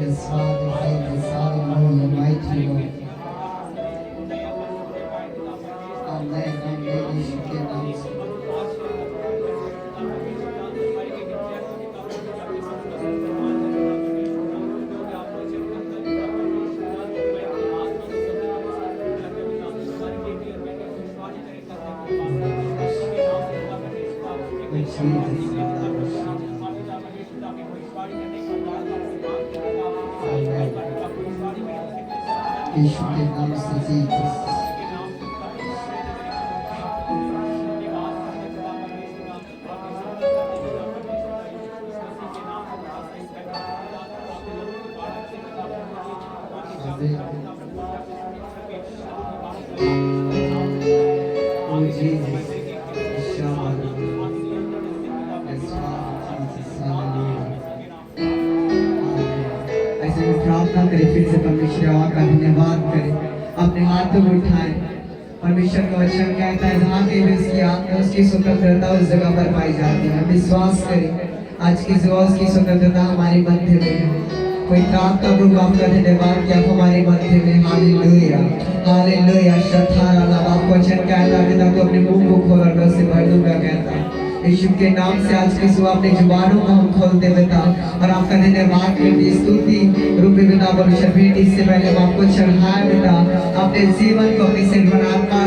His Father, His Hallelujah, mighty Lord. Amen, amen, यीशु के नाम से। यीशु के नाम से जीसस। प्रार्थना करें, फिर से परमेश्वर का धन्यवाद करें, अपने हाथों को उठाएं। परमेश्वर का वचन कहता है जहाँ पे भी उसकी आत्मा उसकी स्वतंत्रता उस जगह पर पाई जाती है। विश्वास करें आज की सुबह उसकी स्वतंत्रता हमारे मध्य में है। कोई प्रार्थना प्रभु आपका धन्यवाद कि आप हमारे मध्य में। Hallelujah hallelujah. शठारा लाभ वचन कहता है पिता तो अपने मुंह को खोल और से भर दूंगा कहता है। यीशु के नाम से आज की सुबह अपने जुबानों को हम खोलते पिता और आपका धन्यवाद करते स्तुति रूपी पिता परमेश्वर भेंट इससे पहले हम आपको चढ़ाए पिता, अपने जीवन को अपनी सर्वनात्मा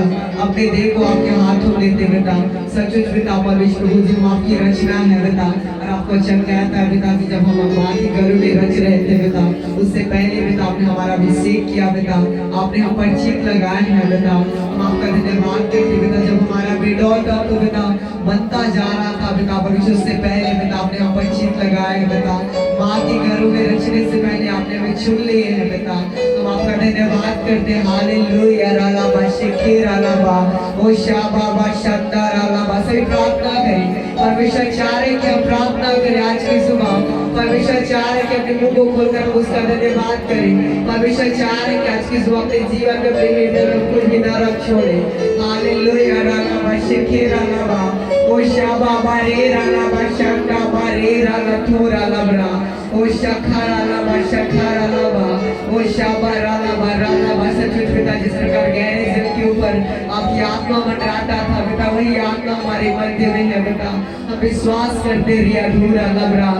अपने देह को आपके हाथों में लेते पिता। सचमुच पिता परमेश्वर प्रभु जी हम आपकी रचना है पिता और आपको वचन कहता है पिता कि जब हम माँ की गर्भ में रच रहे थे पिता उससे पहले पिता आपने हमारा अभिषेक किया पिता, आपने हम पर चिन्ह लगाए हैं पिता। हम आपका धन्यवाद करते पिता जब हमारा बेटा था तो पिता बनता जा रहा था पिता परमेश्वर से पहले पिता आपने हम पर चिन्ह लगाए हैं पिता। माँ के घरों में रचने से पहले आपने हमें चुन लिए हैं पिता। हम आपका धन्यवाद करते हैं। हालेलुया राला बा शेखे राला बा ओ शाबा बा शब्दा राला बा। सभी प्रार्थना करें, परमेश्वर चाह रहे कि हम प्रार्थना करें आज की सुबह। परमेश्वर चाह रहे कि अपने मुंह को खोलकर उसका धन्यवाद करें। परमेश्वर चाह रहे कि आज की सुबह अपने जीवन में अपने हृदय में कुछ भी न रख छोड़े। हालेलुया राला बा शेखे राला बा ओ शाबा बा रे राला बा शब्दा बा रे राला थो राला बरा ओ शखा राला बा शखा राला बा ओ शाबा राला बा सचमुच पिता जिस प्रकार गहरे जल के ऊपर आपकी आत्मा मंडराता था पिता वही आत्मा हमारे मध्य में है पिता। हम विश्वास करते रिया धूरा लबरा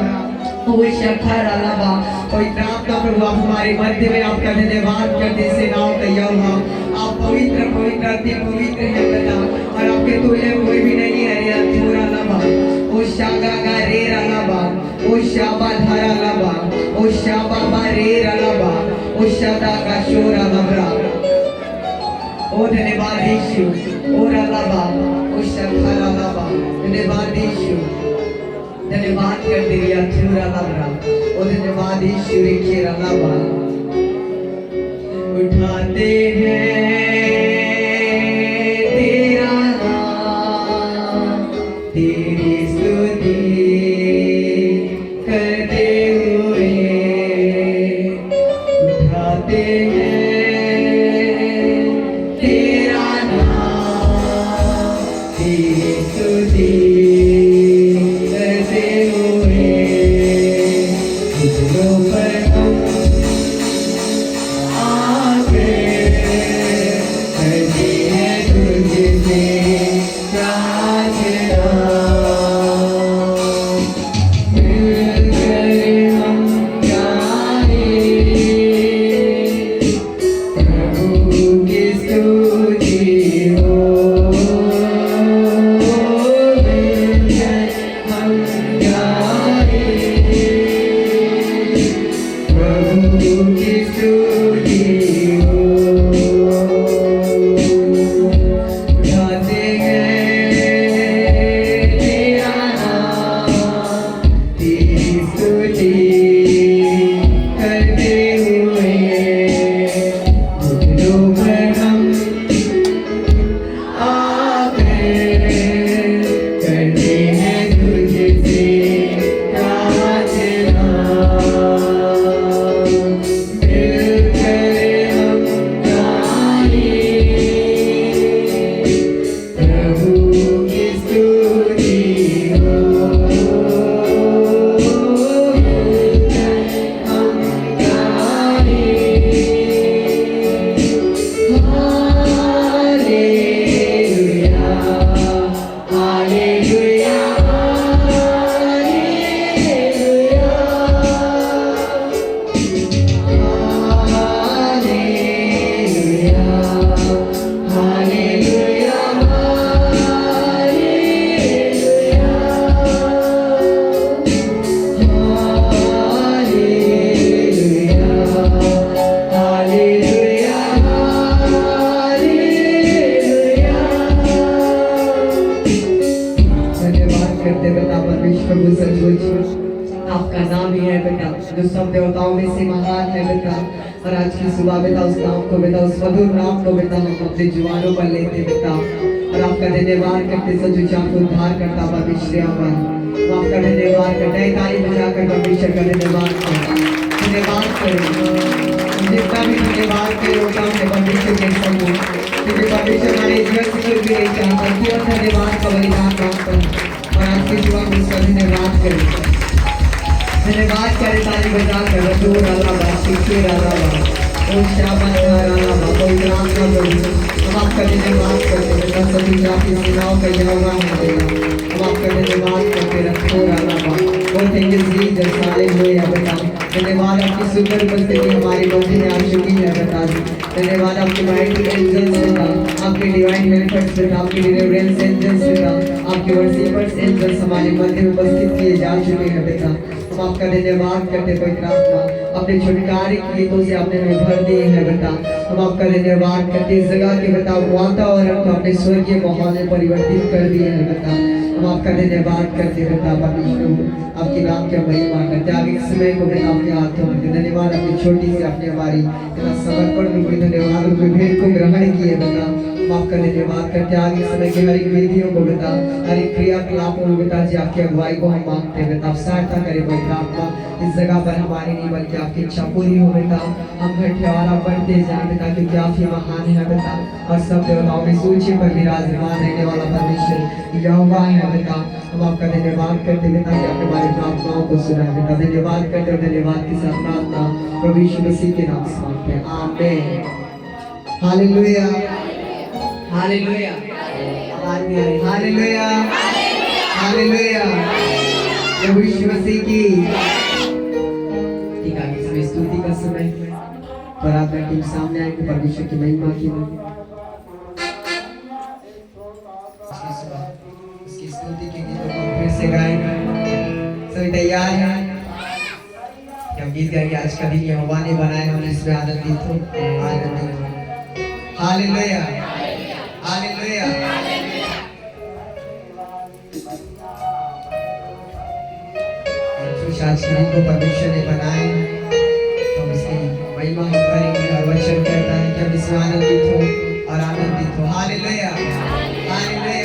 ओ शखा राला बा कोई प्रार्थना प्रभु आप हमारे मध्य में आपका धन्यवाद करते सेनाओं का यहोवा। आप पवित्र पवित्र अति पवित्र है पिता और आपके तुल्य कोई भी नहीं है। रिया धूरा लबा ओ शागा गा रे राला बा ओ शाबा धारा लबा ओ शाबा बा रे राला बा ओ शादा का शोरा लबरा ओ धन्यवाद यीशु ओ राला बा ओ शखा राला बा। धन्यवाद यीशु, धन्यवाद करते रिया धूरा लबरा ओ धन्यवाद यीशु रे के राला बा। उठाते हैं तेरा नाम तेरी स्तुति करते हुए उठाते हैं तेरा नाम तेरी स्तुति करते हुए तुझको पर हम आगे करते हैं तुझसे प्रार्थना। मिलकर हम गाएं प्रभु की स्तुति हो। मिलकर सब देवताओं में से महान है पिता। और आज की सुबह पिता उस नाम को पिता, उस मधुर नाम को पिता हम अपने जुबानों पर लेते पिता, और आपका धन्यवाद करते सच आपको उद्धार करता परमेश्वर पर आपका धन्यवाद करते हैं। ताली बजाकर परमेश्वर का धन्यवाद करें। जितना भी धन्यवाद करें वो काम है परमेश्वर के समूह, क्योंकि परमेश्वर हमारे जीवन से कुछ भी नहीं चाहता। केवल धन्यवाद का बलिदान नाम पर, और आज की सुबह में उसका धन्यवाद करें। धन्यवाद करे ताली बजाकर रसूल अल्लाह शिक्षे अल्लाह ओ शाबाश अल्लाह पवित्र आत्मा प्रभु हम आपका धन्यवाद करते हैं। सभी जाति सेनाओं का यहोवा है, हम आपका धन्यवाद करते रसूल अल्लाह ओ थैंक यू जीसस हालेलुया। बता धन्यवाद आपकी सुंदर उपस्थिति हमारी मध्य में आ चुकी है। बता धन्यवाद आपके माइटी एंजल्स पिता, आपके डिवाइन हेल्पर्स पिता, आपके डिलीवरेंस एंजल्स पिता, आपके वर्शिपर्स एंजल्स हमारे मध्य में उपस्थित किए जा चुके हैं पिता। हम आपका धन्यवाद करते पवित्र आत्मा, अपने छुटकारे की गीतों से आपने हमें भर दिए हैं बेटा। हम आपका धन्यवाद करते इस जगह के बेटा वातावरण को अपने स्वर्गीय माहौल में परिवर्तित कर दिए हैं बेटा। हम आपका धन्यवाद करते बेटा परमेश्वर, आपके नाम की महिमा करते। आगे इस समय को बेटा आपके हाथों में धन्यवाद, अपनी छोटी सी अपने हमारी समर्पण रूपी धन्यवाद रूपी भेंट को ग्रहण किए बेटा। हम आपका धन्यवाद करते आगे समय के हर एक विधियों को बेटा, हर एक क्रियाकलापों में बेटा जी आपकी अगुवाई को हम मांगते हैं बेटा। आप सहायता करें पवित्र आत्मा, इस जगह पर हमारी नहीं बल्कि आपकी इच्छा पूरी हो बेटा। हम घटे और आप बढ़ते जाए बेटा, क्योंकि आप ही महान है बेटा, और सब देवताओं में सूची पर विराजमान रहने वाला परमेश्वर यहोवा है बेटा। हम आपका धन्यवाद करते बेटा कि आपने हमारी प्रार्थनाओं को सुना बेटा। धन्यवाद करते और धन्यवाद के साथ प्रार्थना प्रभु यीशु मसीह के नाम से मांगते हैं, आमीन। हालेलुया हालेलुया हालेलुया हालेलुया प्रभु यीशु मसीह की। ठीक है, इस समय स्तुति का समय, प्रार्थना टीम सामने आएंगे परमेश्वर की महिमा के लिए। उसकी स्तुति के गीतों को फिर से गाएंगे। सभी तैयार हैं? हम गीत गाएंगे। आज का दिन यहोवा ने बनाया, हम इसमें आनंदित हो, आनंदित हो। Hallelujah hallelujah. आज के दिन को परमेश्वर ने बनाया, तो उसकी महिमा हम करेंगे। और वचन कहता है कि हम इसमें आनंदित हो और आनंदित हो। Hallelujah hallelujah.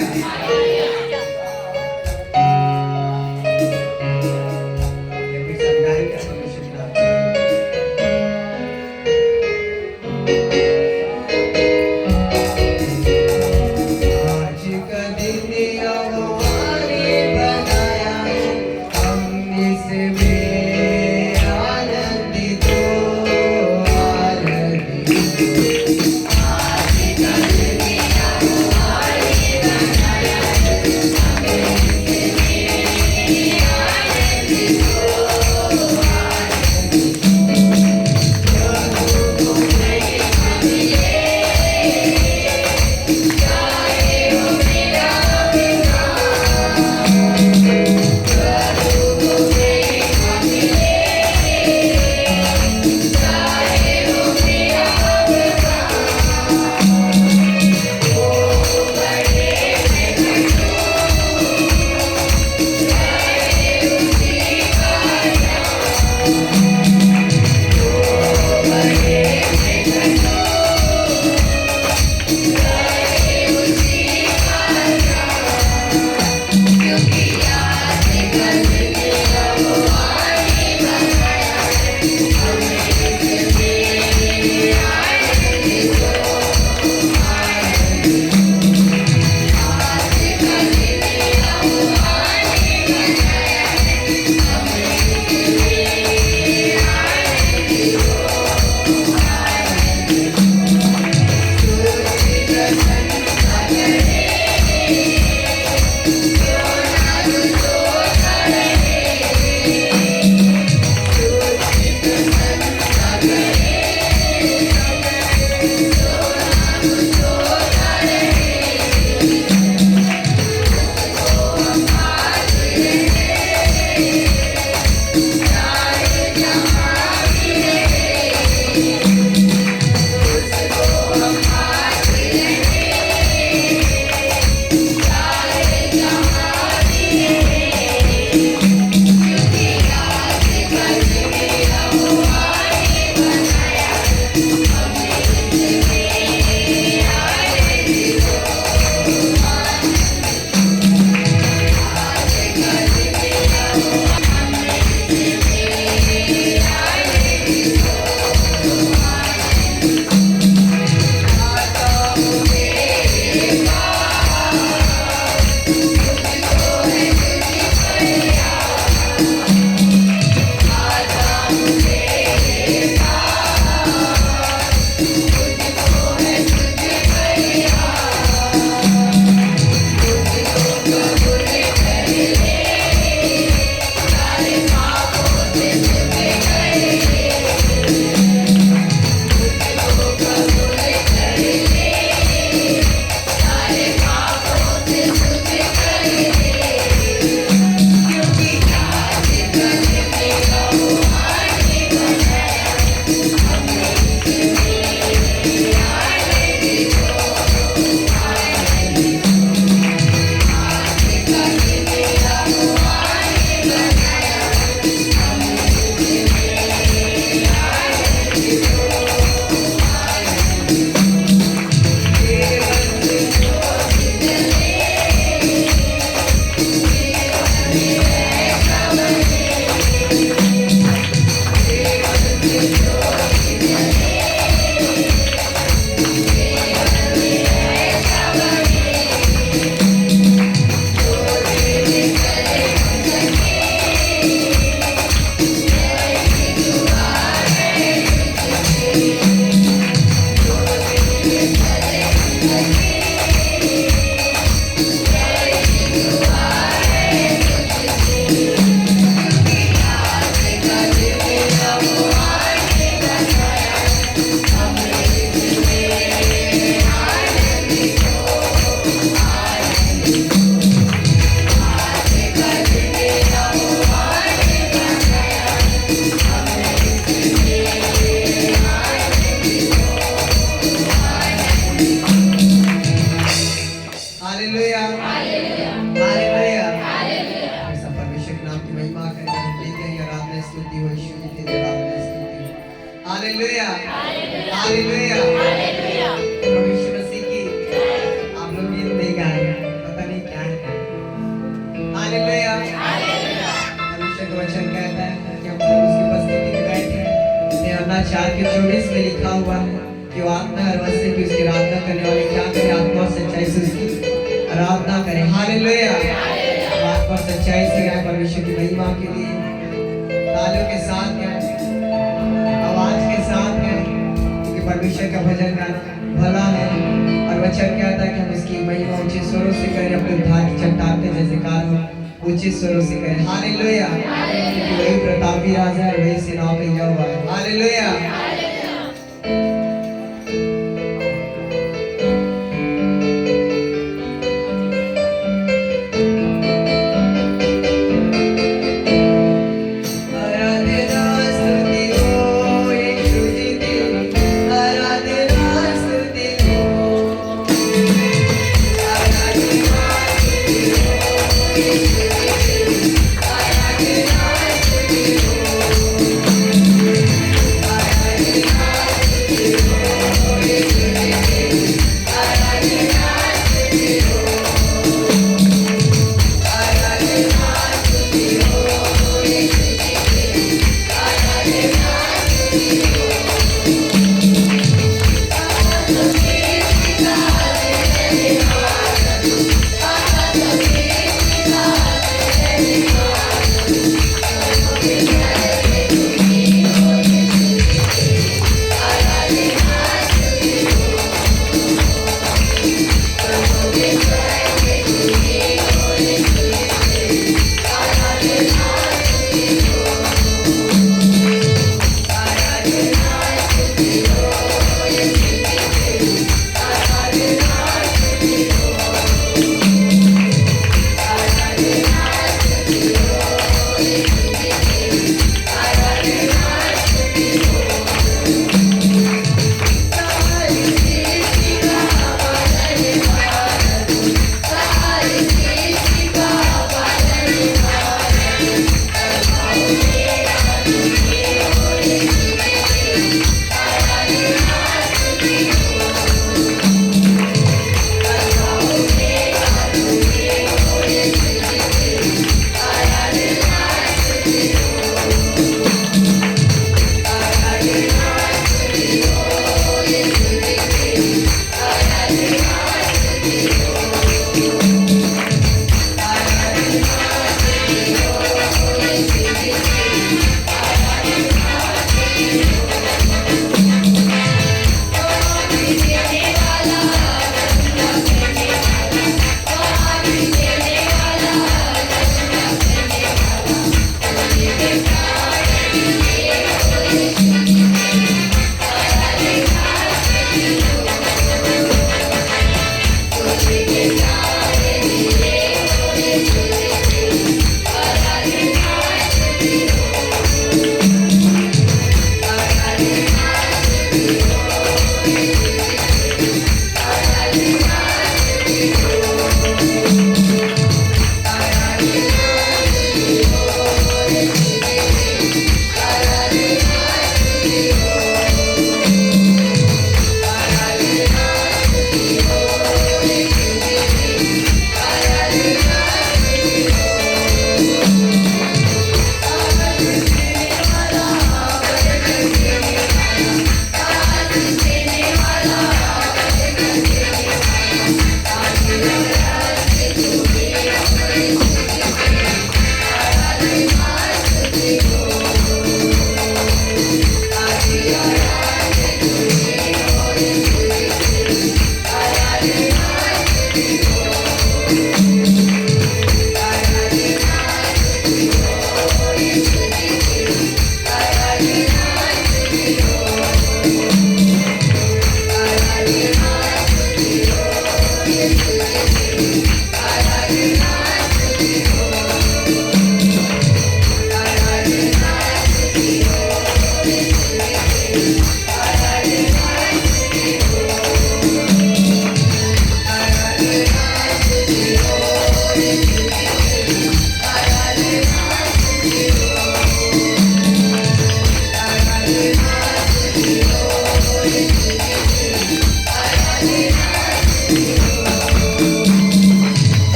Yeah. Hallelujah hallelujah ऐसा परमेश्वर के नाम की महिमा करें हम लेते हैं आराधना स्तुति हो यीशु जी की आराधना स्तुति हालेलुया हालेलुया प्रभु यीशु मसीह की आप लोग गीत नहीं गा रहे पता नहीं क्या है हालेलुया परमेश्वर का वचन कहता है कि हम लोग उसकी उपस्थिति में बैठे हैं यूहन्ना 4:24 में लिखा हुआ है कि वो आत्मा हर वक्त से कि उसकी आराधना करने वाले क्या करें आत्मा और सच्चाई से उसकी आराधना करें हालेलुया आत्मा और सच्चाई से गाएं परमेश्वर की महिमा के लिए तालियों के साथ गाएं आवाज के साथ गाएं क्योंकि परमेश्वर का भजन गाना भला है और वचन कहता है कि हम उसकी महिमा ऊंचे स्वरों से करें अपने उद्धार की चट्टान के जैसे कार्य ऊंचे स्वरों से करें हालेलुया क्योंकि वही प्रतापी राजा है वही सेनाओं का यहोवा है हालेलुया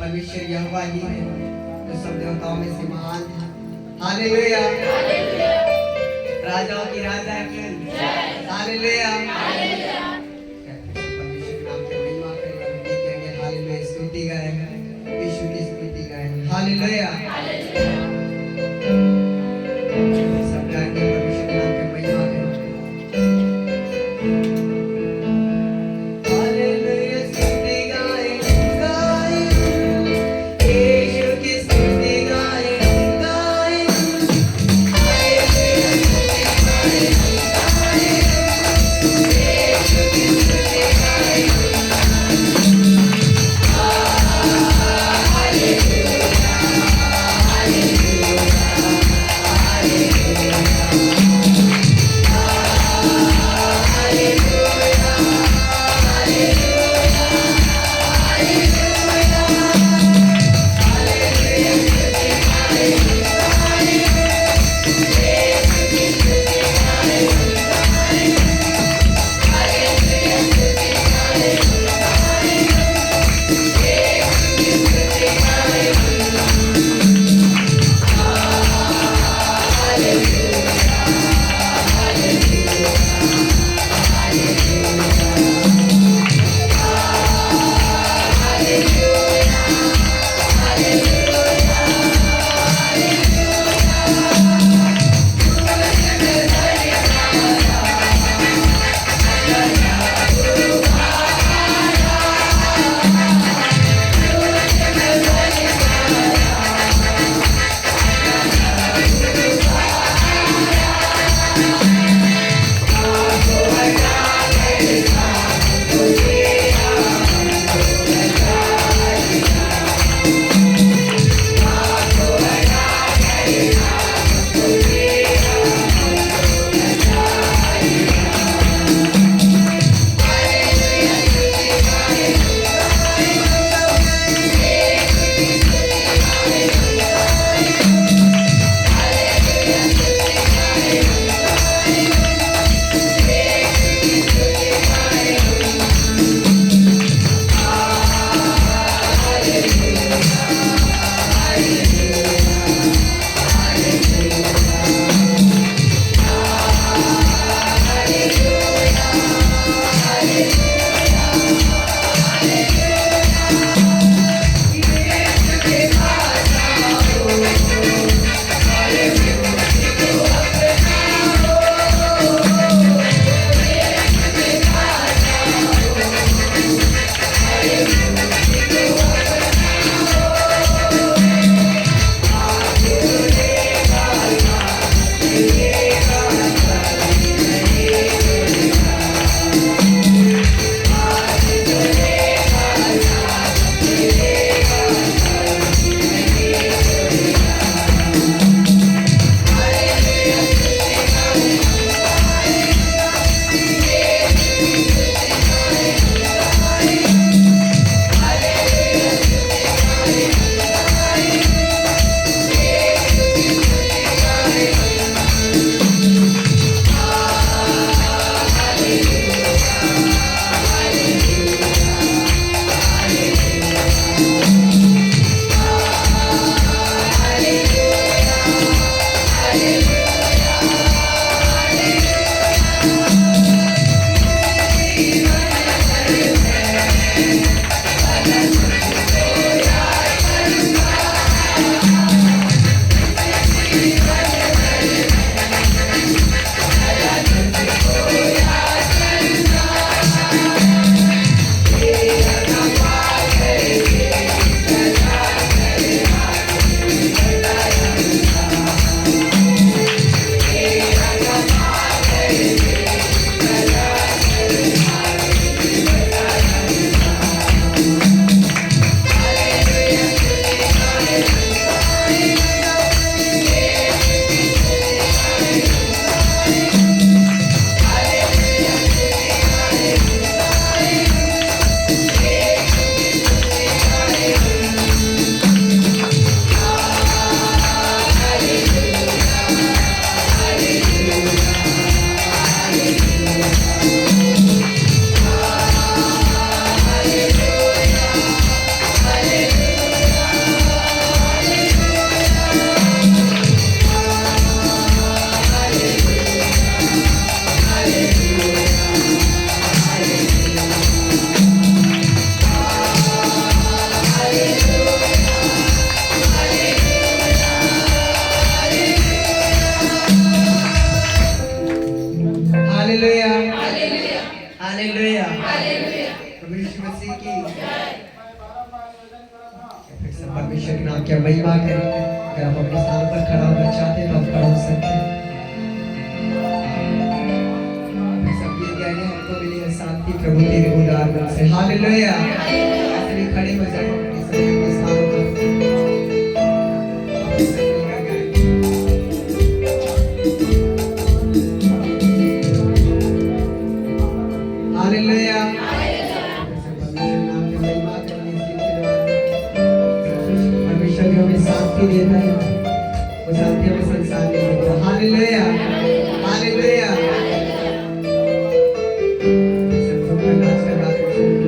परमेश्वर यहोवा ही है जो सब देवताओं में से महान है। हालेलुया, राजाओं की राजा की हालेलुया। परमेश्वर के नाम की महिमा करें, हम कहेंगे हालेलुया, स्तुति गाएंगे, यीशु की स्तुति गाएंगे। हालेलुया, सब गाएंगे परमेश्वर के नाम की महिमा करें। हालेलुया, प्रभु यीशु मसीह की। फिर से परमेश्वर के नाम की महिमा करें। अगर आप अपने स्थान पर खड़ा होना चाहते हैं तो आप खड़ा हो सकते हैं। सब ये कहने हमको मिली है शांति प्रभु तेरे उदार मन से। हालेलुया, ऐसे भी खड़े हो जाए अपने स्थानों पर। हालेलुया, परमेश्वर जो हमें शांति देता है वो शांति हमें संसार नहीं देता। Hallelujah, hallelujah. सब नाच कर गाते हैं।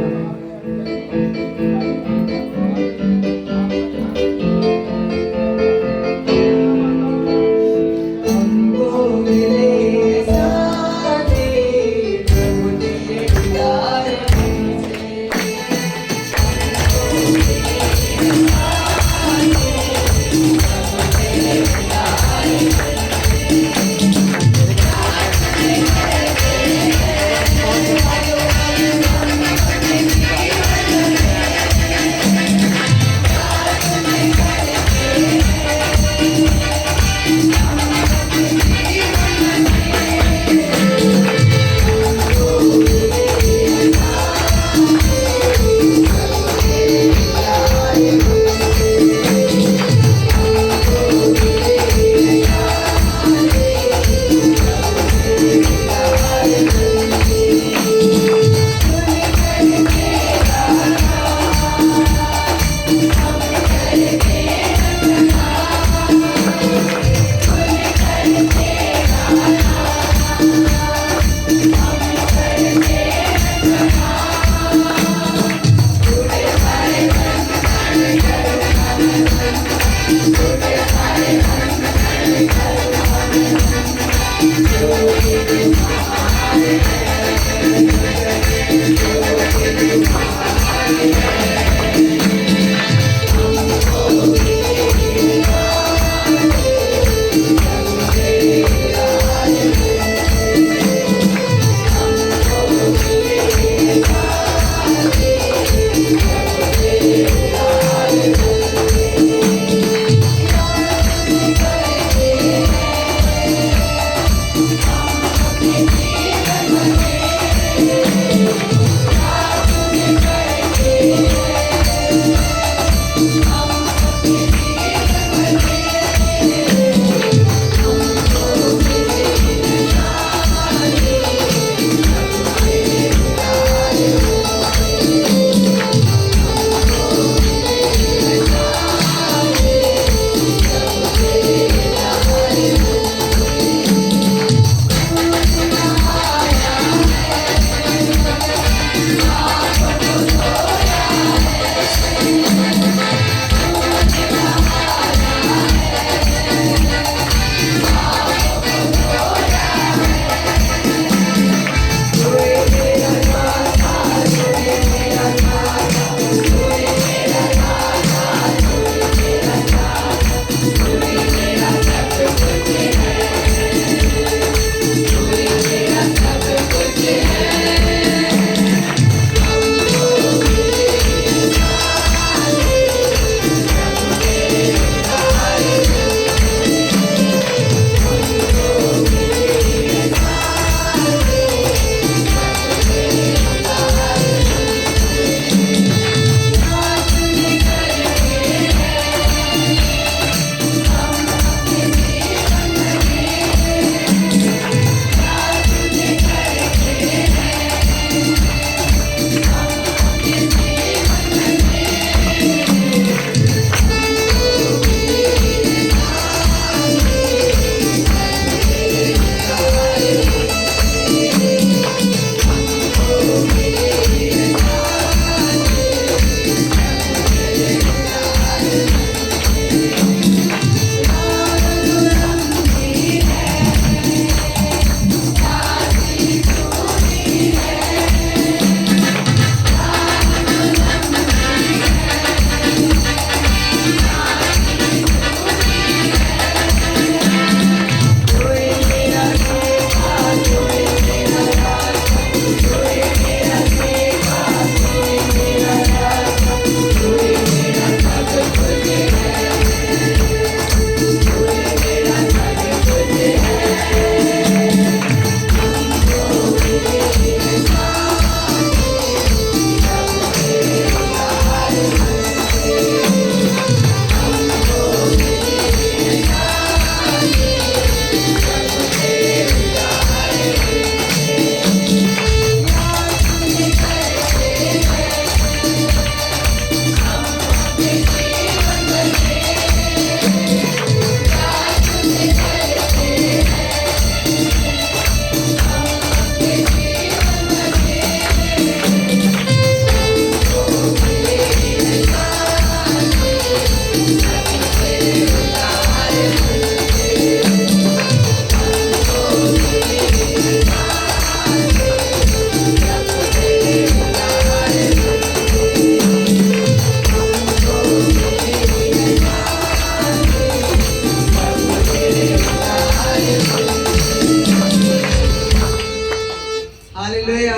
हालेलुया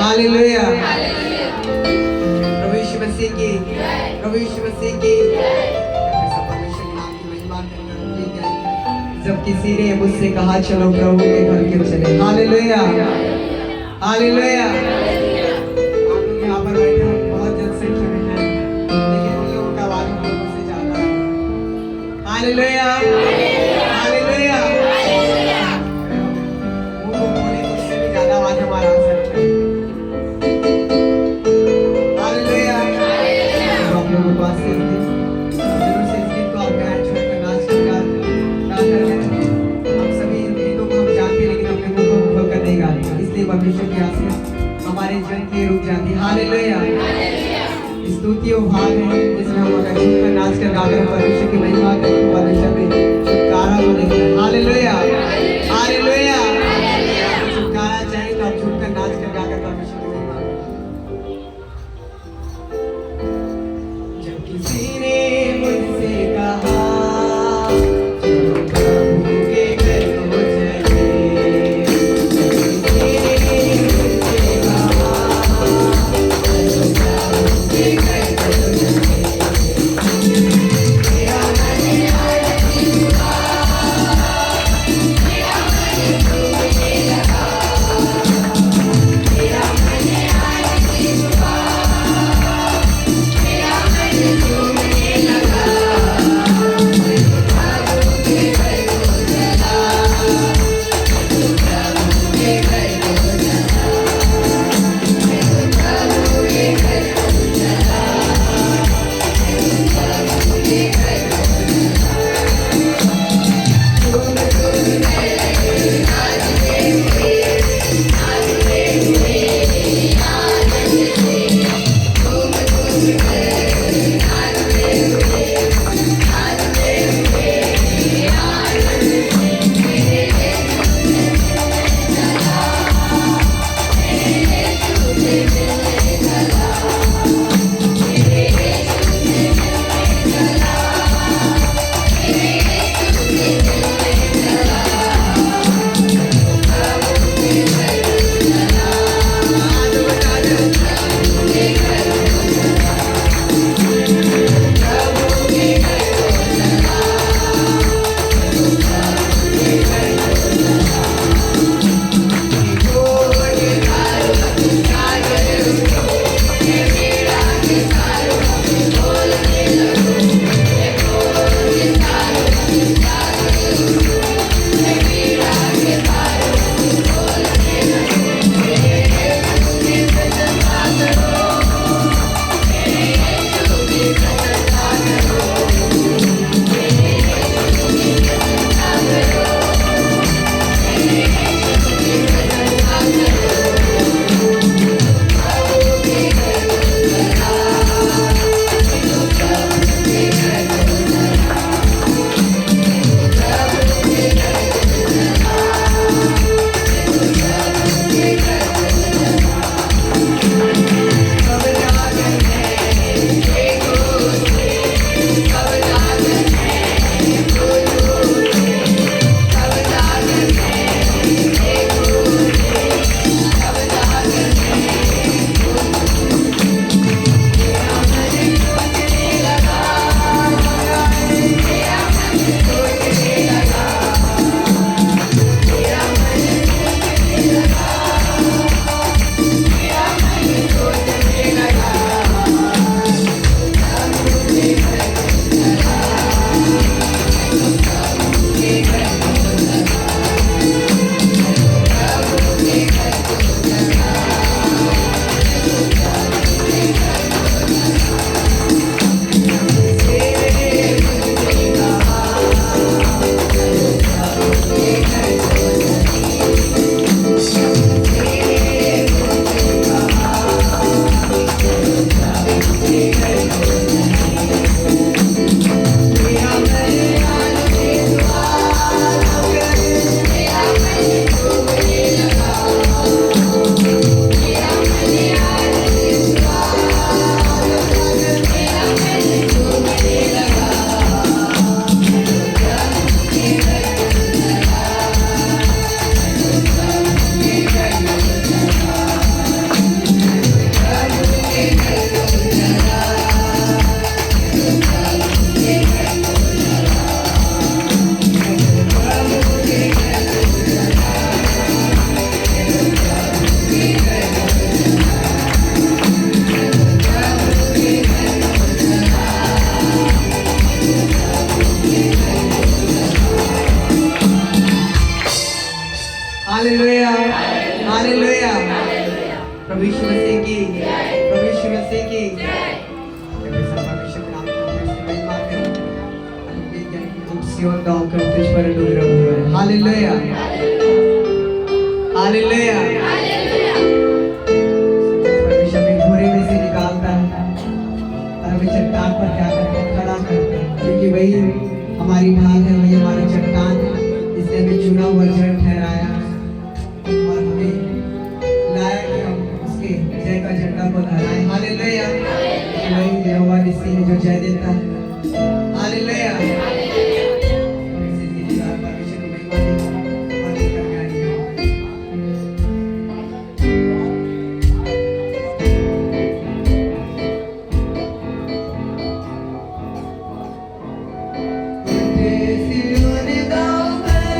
हालेलुया प्रभु यीशु मसीह की प्रभु यीशु मसीह की ऐसा परमेश्वर के नाम की महिमा करना ठीक है। जब किसी ने मुझसे कहा चलो प्रभु के घर क्यों चले। Hallelujah hallelujah. आप लोग यहाँ पर बैठे हैं बहुत जनसंख्या में हैं लेकिन उन लोगों का वाणी प्रभु से ज्यादा है। Hallelujah hallelujah. मुंह बोले तो उससे भी ज्यादा आवाज हमारा आ सकता है। हालेलुया। तो आप लोगों को आशीष दे। जरूर से इस गीत को आप गाएं छोड़कर नाच कर गा कर हम सभी इन गीतों को हम जानते हैं लेकिन अपने मुंह को खोल कर नहीं गाते इसलिए परमेश्वर की आशीष हमारे जीवन के रुक जाती है। हालेलुया। स्तुति वो भाग है जिसमें हम अगर झूमकर नाच कर गाकर परमेश्वर की महिमा करके परमेश्वर में छुटकारा मिलेगा। Hallelujah hallelujah. छुटकारा चाहिए तो आप झूमकर नाच कर गाकर परमेश्वर की महिमा करें। जब किसी ने मुझसे कहा चलो प्रभु के घर को चले। जब किसी ने मुझसे कहा चलो प्रभु के घर को चले। मेरा मन आरती हुआ हालेलुया, हालेलुया। प्रभु यीशु मसीह की, प्रभु यीशु मसीह की। परमेश्वर का नाम से महिमा करें। सियोन गाँव का तुझ पर अनुग्रह हुआ है। Hallelujah, hallelujah. परमेश्वर में घोरे में से निकालता है और हमें चट्टान पर क्या करता है, खड़ा करता है, क्योंकि वही हमारी ढाल है, वही हमारी चट्टान है। इसने हमें चुना हुआ जड़ ठहराया और हमें लाया कि हम उसके जय का झंडा को लहराएं। हालेलुया। वही यहोवा निस्सी है जो जय देता है। हालेलुया। परमेश्वर को महिमा दें और लेकर गाएं। उठे सियोन गाँव में,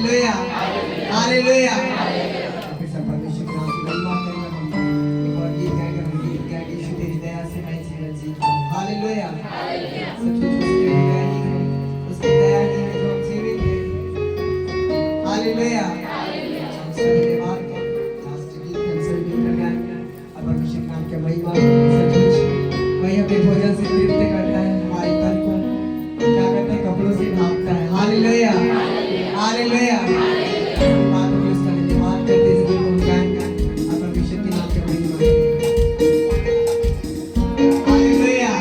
हालेलुया हालेलुया। फिर सब परमेश्वर के नाम की महिमा करेंगे हम। एक और गीत गाएंगे हम, गीत गाएंगे यीशु तेरी दया से मैं जीवन जीता हूं। हालेलुया सचमुच उसकी दया ही है, उसकी दया ही है जो हम जीवित हैं। हालेलुया हम सभी धन्यवाद करें। लास्ट गीत हम सभी मिलकर गाएंगे और परमेश्वर के नाम की महिमा करेंगे। सचमुच वही अपने भोजन से तृप्त करता है, हमारे तन को क्या करता है, कपड़ों से ढांपता है। Hallelujah hallelujah. बात में उसका धन्यवाद करते हुए हम गाएंगे और परमेश्वर के नाम की महिमा हालेलुया।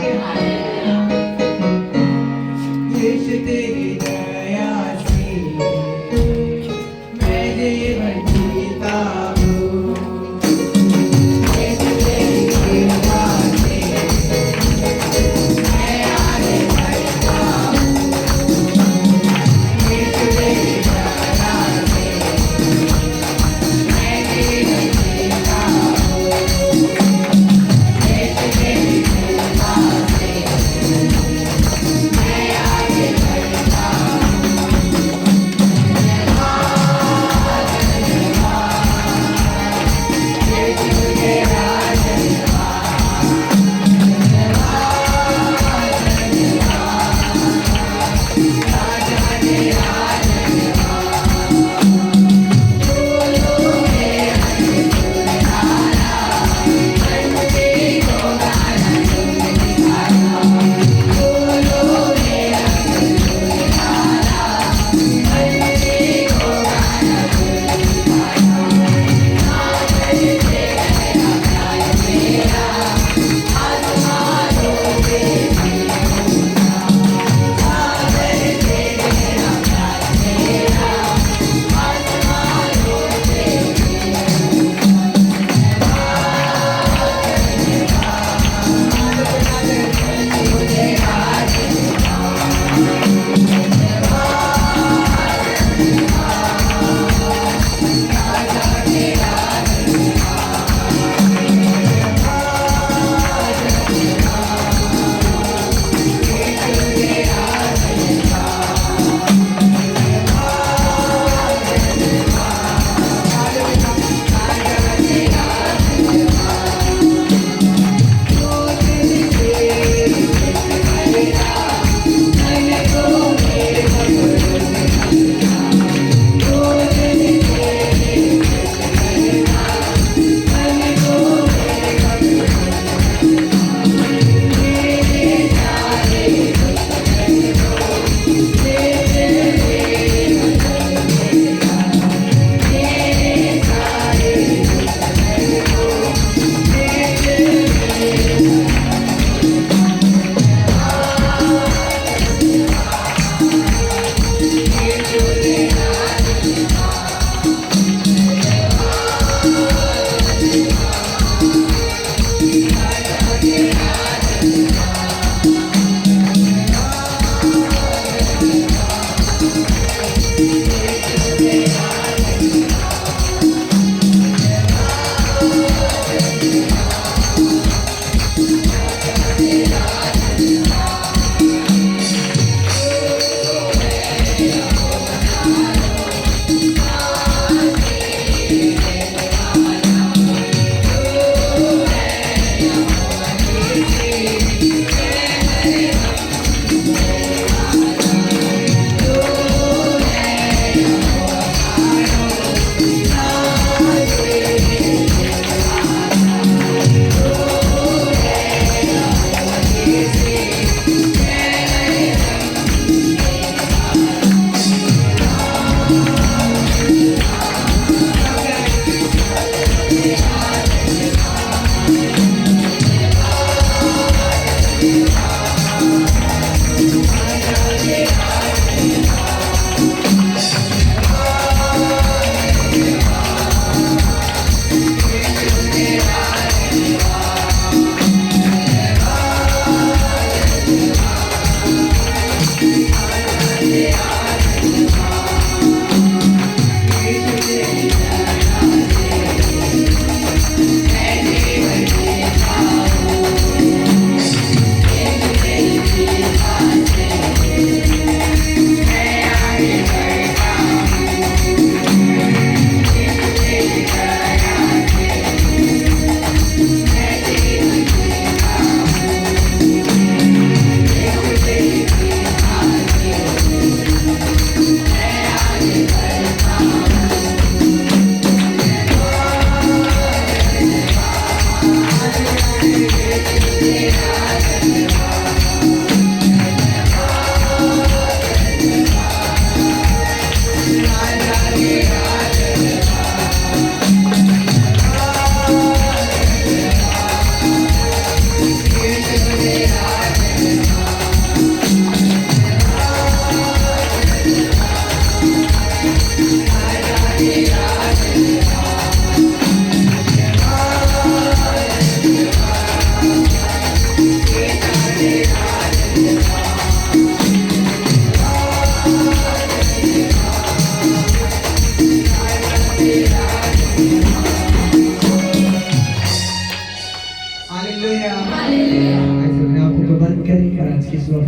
यीशु तेरी दया से मैं जीवन जीता हूँ। यीशु तेरी कृपा से मैं आगे बढ़ता हूँ। यीशु तेरी दया से मैं जीवन जीता हूँ। यीशु तेरी कृपा से मैं आगे बढ़ता हूँ। यीशु तेरा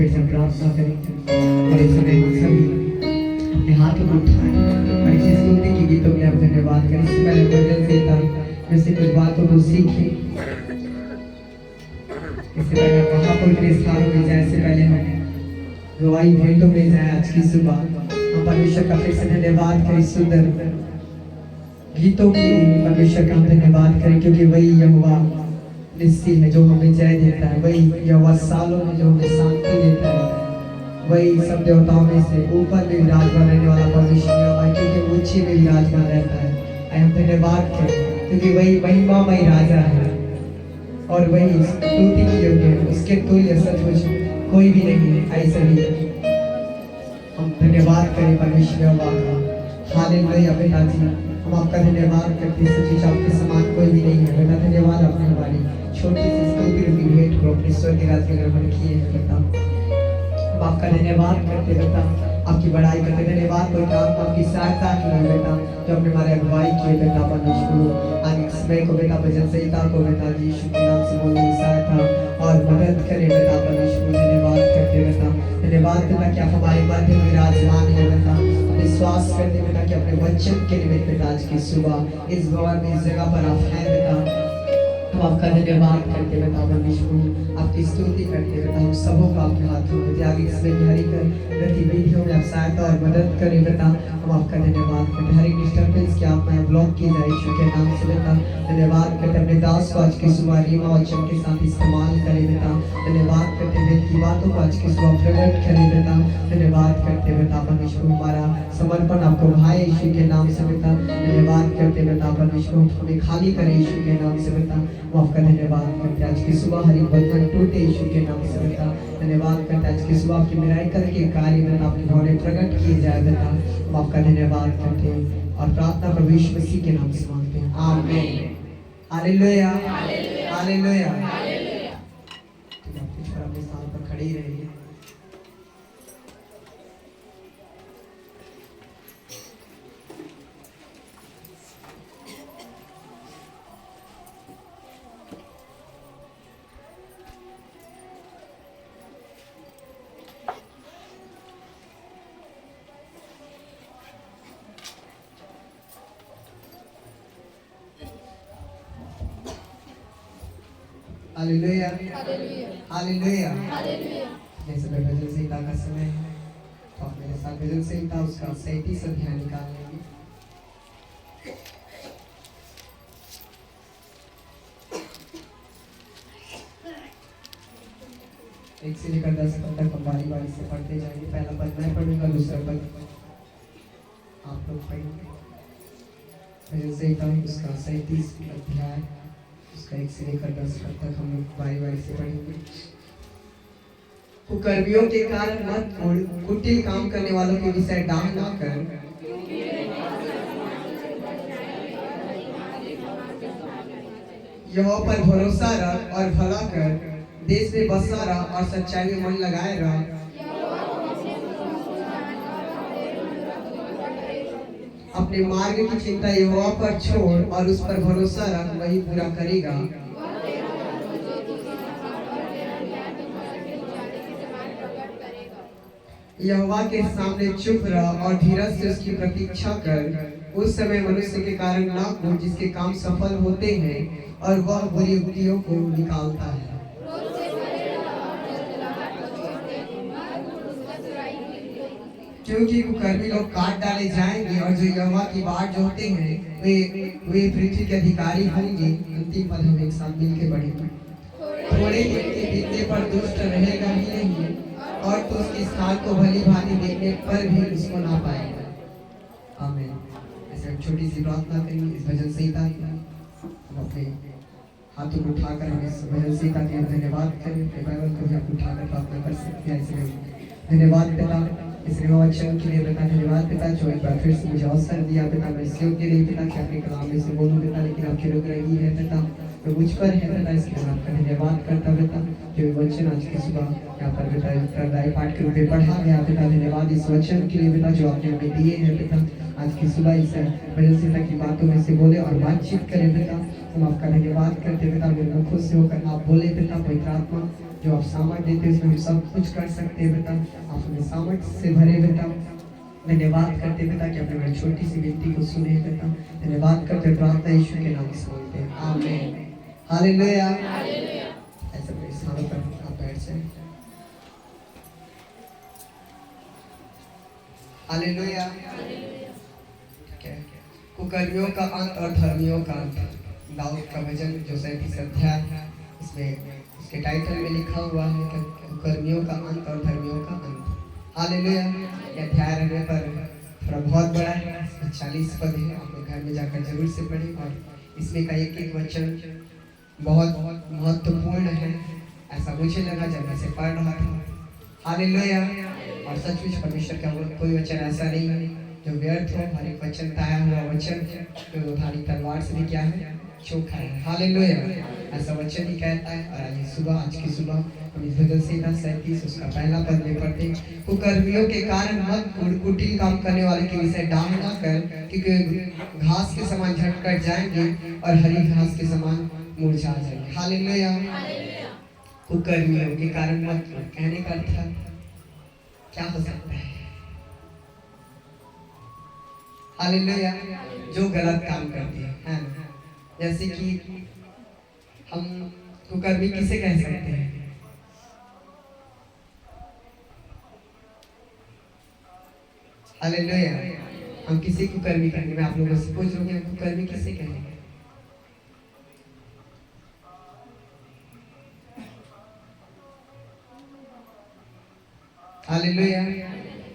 फिर से प्रार्थना करेंगे। और इस समय हम सभी अपने हाथों को उठाएं और इस स्तुति की गीतों में आप धन्यवाद करें। इससे पहले भजन संहिता में से कुछ बातों को सीखें। इससे पहले आप महापुरुष के स्थानों में जाए, इससे पहले हम गवाही भेंटों में जाए। आज की सुबह हम परमेश्वर का फिर से धन्यवाद करें। सुंदर गीतों की परमेश्वर का हम धन्यवाद करें, क्योंकि वही यहोवा निस्सी है जो हमें जय देता है, वही यहोवा सालों में जो हमें शांति देता है, वही सब देवताओं में से ऊपर में विराजमान रहने वाला परमेश्वर यहोवा है, क्योंकि ऊंचे में विराजमान रहता है। आइए हम धन्यवाद करें, क्योंकि वही महिमामय राजा है और वही स्तुति की योग्य है। उसके तुल्य सचमुच कोई भी नहीं है। ऐसे ही हम धन्यवाद करें परमेश्वर यहोवा का। हालेलुया पिताजी, हम आपका धन्यवाद करते हैं। सच्ची आपके समान कोई भी नहीं है बेटा। धन्यवाद आपने हमारी छोटी सी स्तुति रूपी भेंट को अपने स्वर्गीय राज्य में ग्रहण किए हैं बेटा। हम आपका धन्यवाद करते बेटा, आपकी बड़ाई करते। धन्यवाद बेटा आपकी सहायता की है बेटा, जो अपने हमारे अगुवाई किए बेटा परमेश्वर। आज इस समय को बेटा भजन संहिता को बेटा जी यीशु के नाम से बोलने की सहायता और मदद करे बेटा परमेश्वर। धन्यवाद करते बेटा, धन्यवाद बेटा कि आप हमारे मध्य में विराजमान है बेटा। विश्वास करते बेटा कि अपने वचन के निमित्त बेटा आज की सुबह इस भवन में इस जगह पर आप हैं बेटा। हम आपका धन्यवाद करते बेटा परमेश्वर, आपकी स्तुति करते बेटा। हम सबों का आपके हाथों में त्यागी इसमें हरी कर गतिविधियों में आप सहायता और मदद करें बेटा। हम आपका धन्यवाद करते। हर एक डिस्टर्बेंस के आप में ब्लॉक किए जाए यीशु के नाम से बेटा। धन्यवाद करते अपने दास को आज की सुबह रीमा वचन के साथ इस्तेमाल करें बेटा। धन्यवाद करते दिल की बातों को आज की सुबह प्रकट करें बेटा। धन्यवाद करते बेटा परमेश्वर, हमारा समर्पण आपको भाई यीशु के नाम से बेटा। धन्यवाद करते बेटा परमेश्वर, हमें खाली करें यीशु के नाम से बेटा। हम आपका धन्यवाद करते आज की सुबह हर एक बंधन टूटे यीशु के नाम से बेटा। धन्यवाद करते आज की सुबह आपकी मिराकल के कार्य बेटा अपने भवन प्रकट किए जाए बेटा। हम आपका धन्यवाद करते हैं और प्रार्थना प्रभु यीशु मसीह के नाम से मांगते हैं, आमीन। Hallelujah hallelujah. ठीक है, कुछ पर अपने स्थान पर खड़े ही रहिए। Hallelujah hallelujah hallelujah. जैसे भजन संहिता का समय है, तो आप मेरे साथ भजन संहिता उसका 37 अध्याय निकाल लेंगे। एक से लेकर 10 पद तक हम बारी बारी से पढ़ते जाएंगे। पहला पद मैं पढ़ूंगा, दूसरा पद आप लोग पढ़ेंगे। भजन संहिता उसका 37 अध्याय उसका 1 से लेकर 10 पद तक हम लोग बारी बारी से पढ़ेंगे। कुकर्मियों के कारण मत छोड़, कुटिल काम करने वालों के विषय डाह ना कर। यहोवा पर भरोसा रख और भला कर, देश में बसा रह और सच्चाई में मन लगाए रह। अपने मार्ग की चिंता यहोवा पर छोड़ और उस पर भरोसा रख, वही पूरा करेगा। यहोवा के सामने चुप रह और धीरज से उसकी प्रतीक्षा कर। उस समय मनुष्य के कारण ना हो जिसके काम सफल होते हैं और वह बुरी युक्तियों को निकालता है। क्योंकि कुकर्मी लोग काट डाले जाएंगे और जो यहोवा की बाट जोहते हैं वे पृथ्वी के अधिकारी होंगे। अंतिम पद हम एक साथ मिलके पढ़ेंगे। थोड़े दिन के बीतने पर दुष्ट रहेगा ही नहीं, और तो उसके स्थान को भली भांति देखने पर भी उसको ना पाएगा। आमीन। ऐसे हम छोटी सी प्रार्थना करेंगे इस भजन संहिता की। हम अपने हाथों को उठाकर हम इस भजन संहिता के धन्यवाद करें। बाइबल को भी आप उठाकर प्रार्थना कर सकते हैं। ऐसे धन्यवाद पिता इस वचन के लिए पिता। धन्यवाद पिता जो एक बार फिर से मुझे अवसर दिया पिता। मैं इस योग्य नहीं पिता कि अपने कलाम में से बोलूं पिता, लेकिन आपकी अनुग्रह है पिता जो मुझ पर है पिता। इसके लिए आपका धन्यवाद करता पिता जो वचन आज की सुबह यहाँ पर पिता उत्तरदायी पाठ के रूप में पढ़ा गया पिता। धन्यवाद इस वचन के लिए पिता जो आपने हमें दिए हैं पिता। आज की सुबह इस भजन संहिता की बातों में से बोले और बातचीत करें पिता। हम आपका धन्यवाद करते पिता। मेरे मुखों से होकर आप बोले पिता। पवित्र आत्मा जो आप सामर्थ्य देते हैं उसमें हम सब कुछ कर सकते हैं पिता। आप हमें सामर्थ्य से भरे पिता। धन्यवाद करते पिता कि अपने बड़ी छोटी सी विनती को सुने पिता। धन्यवाद करते प्रार्थना यीशु के नाम से मांगते हैं, आमीन। हालेलुया। ऐसे अपने स्थानों पर आप बैठ जाएं। हालेलुया। कुकर्मियों का अंत और धर्मियों का अंत, दाऊद का भजन जो 37 अध्याय है, इसमें इसके टाइटल में लिखा हुआ है कि कुकर्मियों का अंत और धर्मियों का अंत। हालेलुया। यह अध्याय रहने पर थोड़ा बहुत बड़ा है, 40 पद है, आप लोग घर में जाकर जरूर से पढ़ें। और इसमें का एक एक वचन बहुत महत्वपूर्ण है, ऐसा मुझे लगा जब मैं इसे पढ़ रहा था। हालेलुया। और सचमुच परमेश्वर का कोई वचन ऐसा नहीं है जो व्यर्थ हो। हर एक वचन ताया हुआ वचन जो धारी तलवार से भी क्या है, चोखा है। हालेलुया। ऐसा वचन ही कहता है। और आइए सुबह, आज की सुबह हम इस भजन संहिता 37 उसका पहला पद में पढ़ते हैं। कुकर्मियों के कारण मत कुटिल काम करने वाले के विषय डाह ना कर, क्योंकि घास के समान झट कट जाएंगे और हरी घास के समान मुरझा जाएंगे। हालेलुया। कुकर्मियों के कारण मत, कहने का अर्थ क्या हो सकता है? हालेलुया। जो गलत काम करते हैं ना, जैसे कि हम कुकर्मी किसे कह सकते हैं? हालेलुया। हम किसी कुकर्मी कहेंगे? मैं आप लोगों से पूछ रहा हूँ, कुकर्मी किसे कहेंगे? हालेलुया।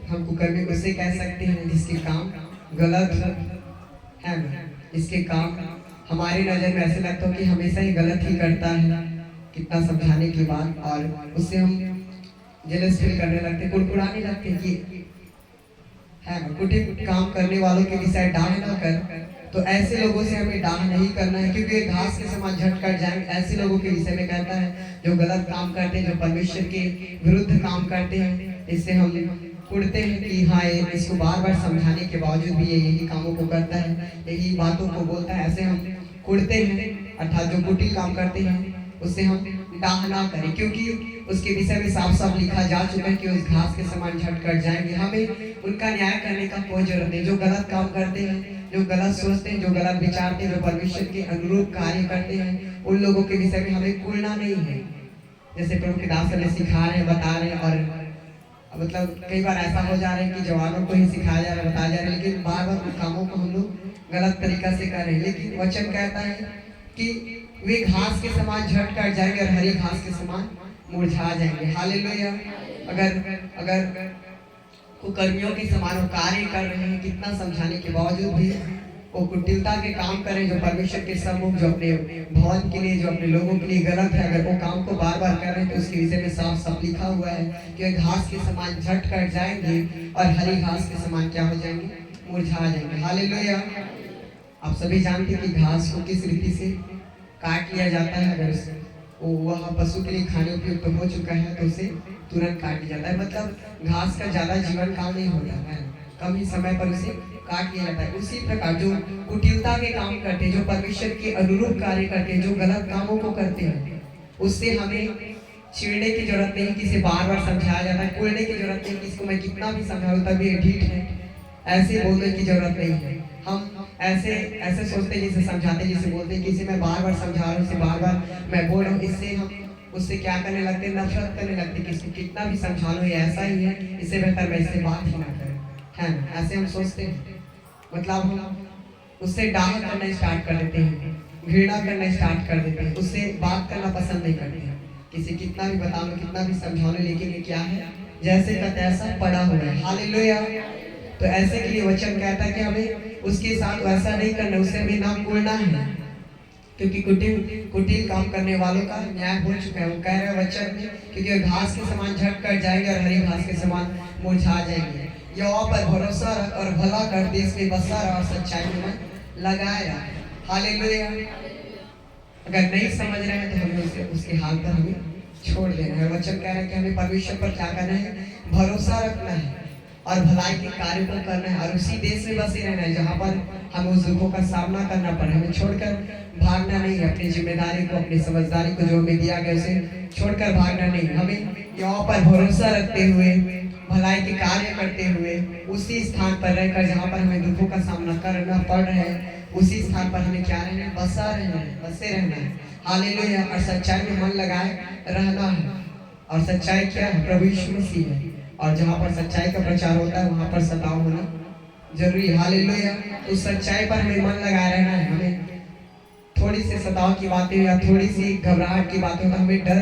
हम कुकर्मी उसे कह सकते हैं जिसके काम गलत है ना, जिसके काम हमारी नजर में ऐसे लगता हो कि हमेशा ही गलत ही करता है, कितना समझाने के बाद, और उससे हम जेलस फील करने लगते, कुड़कुड़ाने लगते कि है ना। कुटिल काम करने वालों के विषय डाह ना कर, तो ऐसे लोगों से हमें डाह नहीं करना है, क्योंकि घास के समान झट कट जाएंगे। ऐसे लोगों के विषय में कहता है जो गलत काम करते हैं, जो परमेश्वर के विरुद्ध काम करते हैं। इससे हम कुड़ते हैं कि हाँ, इसको बार बार समझाने के बावजूद भी ये यही कामों को करता है, यही बातों को बोलता है। ऐसे हम कुड़ते हैं, अर्थात जो कुटिल काम करते हैं उससे हम डाह ना करें, क्योंकि उसके विषय में साफ साफ लिखा जा चुका है कि उस घास के समान झट कट जाएंगे। हमें उनका न्याय करने का कोई जरूरत नहीं। जो गलत काम करते हैं, जो गलत सोचते हैं, जो गलत विचारते हैं, जो परमेश्वर के अनुरूप कार्य करते हैं, उन लोगों के विषय में हमें कुड़ना नहीं है। जैसे प्रभु के दास हमें सिखा रहे हैं, बता रहे हैं, और मतलब कई बार ऐसा हो जा रहा है कि जवानों को ही सिखाया जा रहा है, बताया जा रहा है, लेकिन बार बार उन कामों को हम लोग गलत तरीका से कर रहे हैं। लेकिन वचन कहता है कि वे घास के समान झट कट जाएंगे और हरी घास के समान मुरझा जाएंगे। हालेलुया। अगर कुकर्मियों के समान वो कार्य कर रहे हैं, कितना समझाने के बावजूद भी वो कुटिलता के काम करें, जो परमेश्वर के सम्मुख, जो अपने भवन के लिए, जो अपने लोगों के लिए गलत है, अगर वो काम को बार बार कर रहे हैं, तो उसके विषय में साफ साफ लिखा हुआ है कि घास के समान झट कट जाएंगे और हरी घास के समान क्या हो जाएंगे, मुरझा जाएंगे। हालेलुया। आप सभी जानते हैं कि घास को किस रीति से काट लिया जाता है। अगर वो वह पशु के लिए खाने उपयुक्त तो हो चुका है तो उसे तुरंत काट लिया जाता है। मतलब घास का ज्यादा जीवन काल नहीं होता है, कम ही समय पर उसे काट लिया जाता है। उसी प्रकार जो कुटिलता के काम करते हैं, जो परमेश्वर के अनुरूप कार्य करते हैं, जो गलत कामों को करते हैं, उससे हमें चिढ़ने की जरूरत नहीं, किसे बार बार समझाया जाता है, कुड़ने की जरूरत नहीं, किसको मैं कितना भी समझाऊं तभी ढीठ है, ऐसे बोलने की जरूरत नहीं है। हम ऐसे सोचते जैसे समझाते, जैसे बोलते किसी मैं बार बार समझा रहा हूँ, इसे बार बार मैं बोल रहा हूँ, इससे हम उससे क्या करने लगते, नफरत करने लगते, किसी कितना भी समझा लो ये ऐसा ही है, इससे बेहतर मैं इससे बात ही ना करें, है ना। ऐसे हम सोचते हैं, मतलब हम उससे डाह करना स्टार्ट कर देते हैं, घृणा करना स्टार्ट कर देते हैं, उससे बात करना पसंद नहीं करते हैं। किसी कितना भी बता लो, कितना भी समझा लो, लेकिन ये क्या है, जैसे का तैसा पड़ा हुआ है। हालेलुया। तो ऐसे के लिए वचन कहता है कि हमें उसके साथ वैसा नहीं करना, उससे हमें ना कुड़ना है, क्योंकि कुटिल काम करने वालों का न्याय हो चुका है। वो कह रहे हैं वचन में, क्योंकि घास के समान झट कर जाएंगे और हरी घास के समान मुरझा जाएंगे। यहोवा पर भरोसा रख और भला कर, देश में बसा रहा और सच्चाई में लगाए रहा। हालेलुया। अगर नहीं समझ रहे हैं तो हमें उसके हाल पर हमें छोड़ देना है। वचन कह रहे हैं कि हमें परमेश्वर पर क्या करना है, भरोसा रखना है। और भलाई के कार्य को करना है और उसी देश में बसे रहना है जहाँ पर हमें उस दुखों का सामना करना पड़े। हमें छोड़कर भागना नहीं है, अपनी जिम्मेदारी को, अपनी समझदारी को जो हमें दिया गया उसे छोड़कर भागना नहीं। हमें यहाँ पर भरोसा रखते हुए, भलाई के कार्य करते हुए उसी स्थान पर रहकर जहाँ पर हमें दुखों का सामना करना पड़ रहा है, उसी स्थान पर हमें क्या रहना है, बसे रहना है। हालेलुया। और सच्चाई में मन लगाए रहना है। और सच्चाई क्या है? प्रभु यीशु मसीह है। और जहाँ पर सच्चाई का प्रचार होता है वहाँ पर सताव होना जरूरी है। हालेलुया। तो सच्चाई पर हमें मन लगाए रहना है। हमें थोड़ी सी सताव की बातें या थोड़ी सी घबराहट की बातों का हमें डर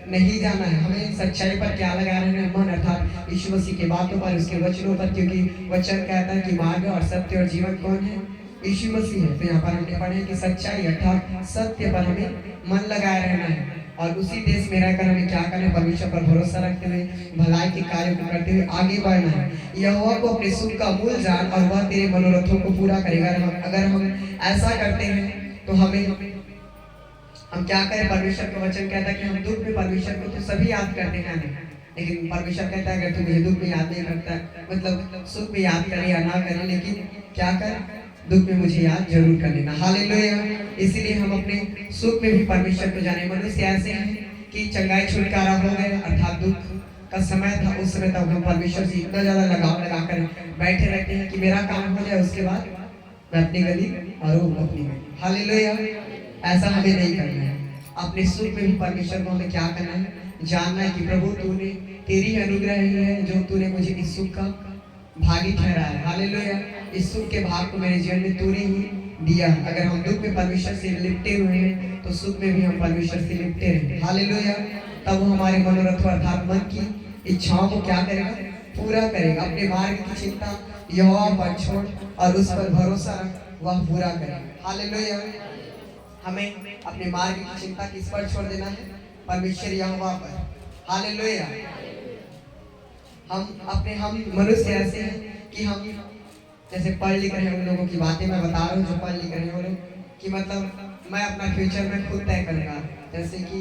नहीं जाना है। हमें सच्चाई पर क्या लगा रहना है? मन, अर्थात यीशु मसीह की बातों पर, उसके वचनों पर, क्योंकि वचन कहता है कि मार्ग और सत्य और जीवन कौन है? यीशु मसीह है। तो यहाँ पर हमने पढ़े कि सच्चाई अर्थात सत्य पर हमें मन लगाए रहना है और उसी देश में रहकर हमें क्या करना है? परमेश्वर पर भरोसा रखते हुए, भलाई के कार्य को करते हुए आगे बढ़ना है। यहोवा को अपने सुख का मूल जान और वह तेरे मनोरथों को पूरा करेगा। अगर हम ऐसा करते हैं तो हम क्या करें? परमेश्वर का वचन कहता है कि हम दुख में परमेश्वर को तो सभी याद करते हैं, लेकिन परमेश्वर कहता है अगर तू मुझे दुख में याद नहीं करता, मतलब सुख में याद करे या ना करे, लेकिन क्या कर? दुख में मुझे याद जरूर कर लेना। हालेलुया। इसीलिए हम अपने सुख में भी परमेश्वर को जाने। मनुष्य ऐसे हैं कि चंगाई छुटकारा हो गए अर्थात दुख का समय था, उस समय तक हम परमेश्वर से इतना ज्यादा लगाव लगाकर बैठे रहते हैं कि मेरा काम हो जाए उसके बाद मैं अपनी गली और वो अपनी गली। हालेलुया। ऐसा हमें नहीं करना है। अपने सुख में भी परमेश्वर को हमें क्या करना है? जानना है कि प्रभु तूने, तेरी अनुग्रह ही है जो तूने मुझे इस सुख का भागी ठहराया है। हालेलुया। इस सुख के भाग को मेरे जीवन में तूने ही दिया। अगर हम दुख में परमेश्वर से लिपटे हुए हैं तो सुख में भी हम परमेश्वर से लिपटे रहे। हालेलुया। तब वो हमारे मनोरथों अर्थात मन की इच्छाओं को क्या करेगा? पूरा करेगा। अपने मार्ग की चिंता यहोवा पर छोड़ और उस पर भरोसा रख, वह पूरा करेगा। हालेलुया। हमें अपने मार्ग की चिंता किस पर छोड़ देना है? परमेश्वर यहोवा पर। हालेलुया। हम मनुष्य ऐसे हैं कि हम जैसे पढ़ लिख रहे हैं, उन लोगों की बातें मैं बता रहा हूँ जो पढ़ लिख रहे हैं वो लोग, कि मतलब मैं अपना फ्यूचर में खुद तय करूँगा। जैसे कि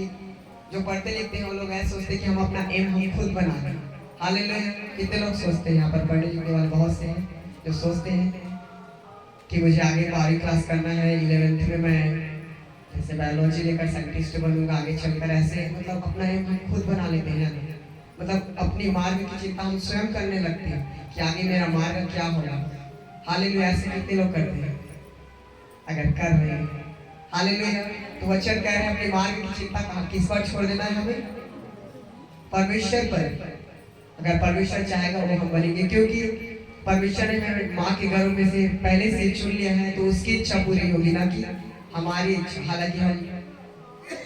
जो पढ़ते लिखते हैं वो लोग ऐसे सोचते हैं कि हम अपना एम हम खुद बना लें। हालेलुया। कितने लोग सोचते हैं? यहाँ पर पढ़ने लिखने वाले बहुत से हैं जो सोचते हैं कि मुझे आगे 12वीं क्लास करना है, 11th में मैं जैसे बायोलॉजी लेकर साइंटिस्ट बनूंगा आगे चलकर। ऐसे मतलब अपना एम हम खुद बना लेते हैं, मतलब अपनी मार्ग की चिंता हम स्वयं करने लगते हैं कि आगे मेरा मार्ग क्या होगा। हालेलुया। ऐसे कितने लोग करते हैं? अगर कर रहे हैं, हालेलुया, तो वचन कह रहे हैं अपने मार्ग की चिंता कहाँ किस पर छोड़ देना है? हमें परमेश्वर पर। अगर परमेश्वर चाहेगा वो हम बनेंगे, क्योंकि परमेश्वर ने हमें माँ के गर्भ में से पहले से चुन लिया है, तो उसकी इच्छा पूरी होगी ना कि हमारी इच्छा। हालांकि हम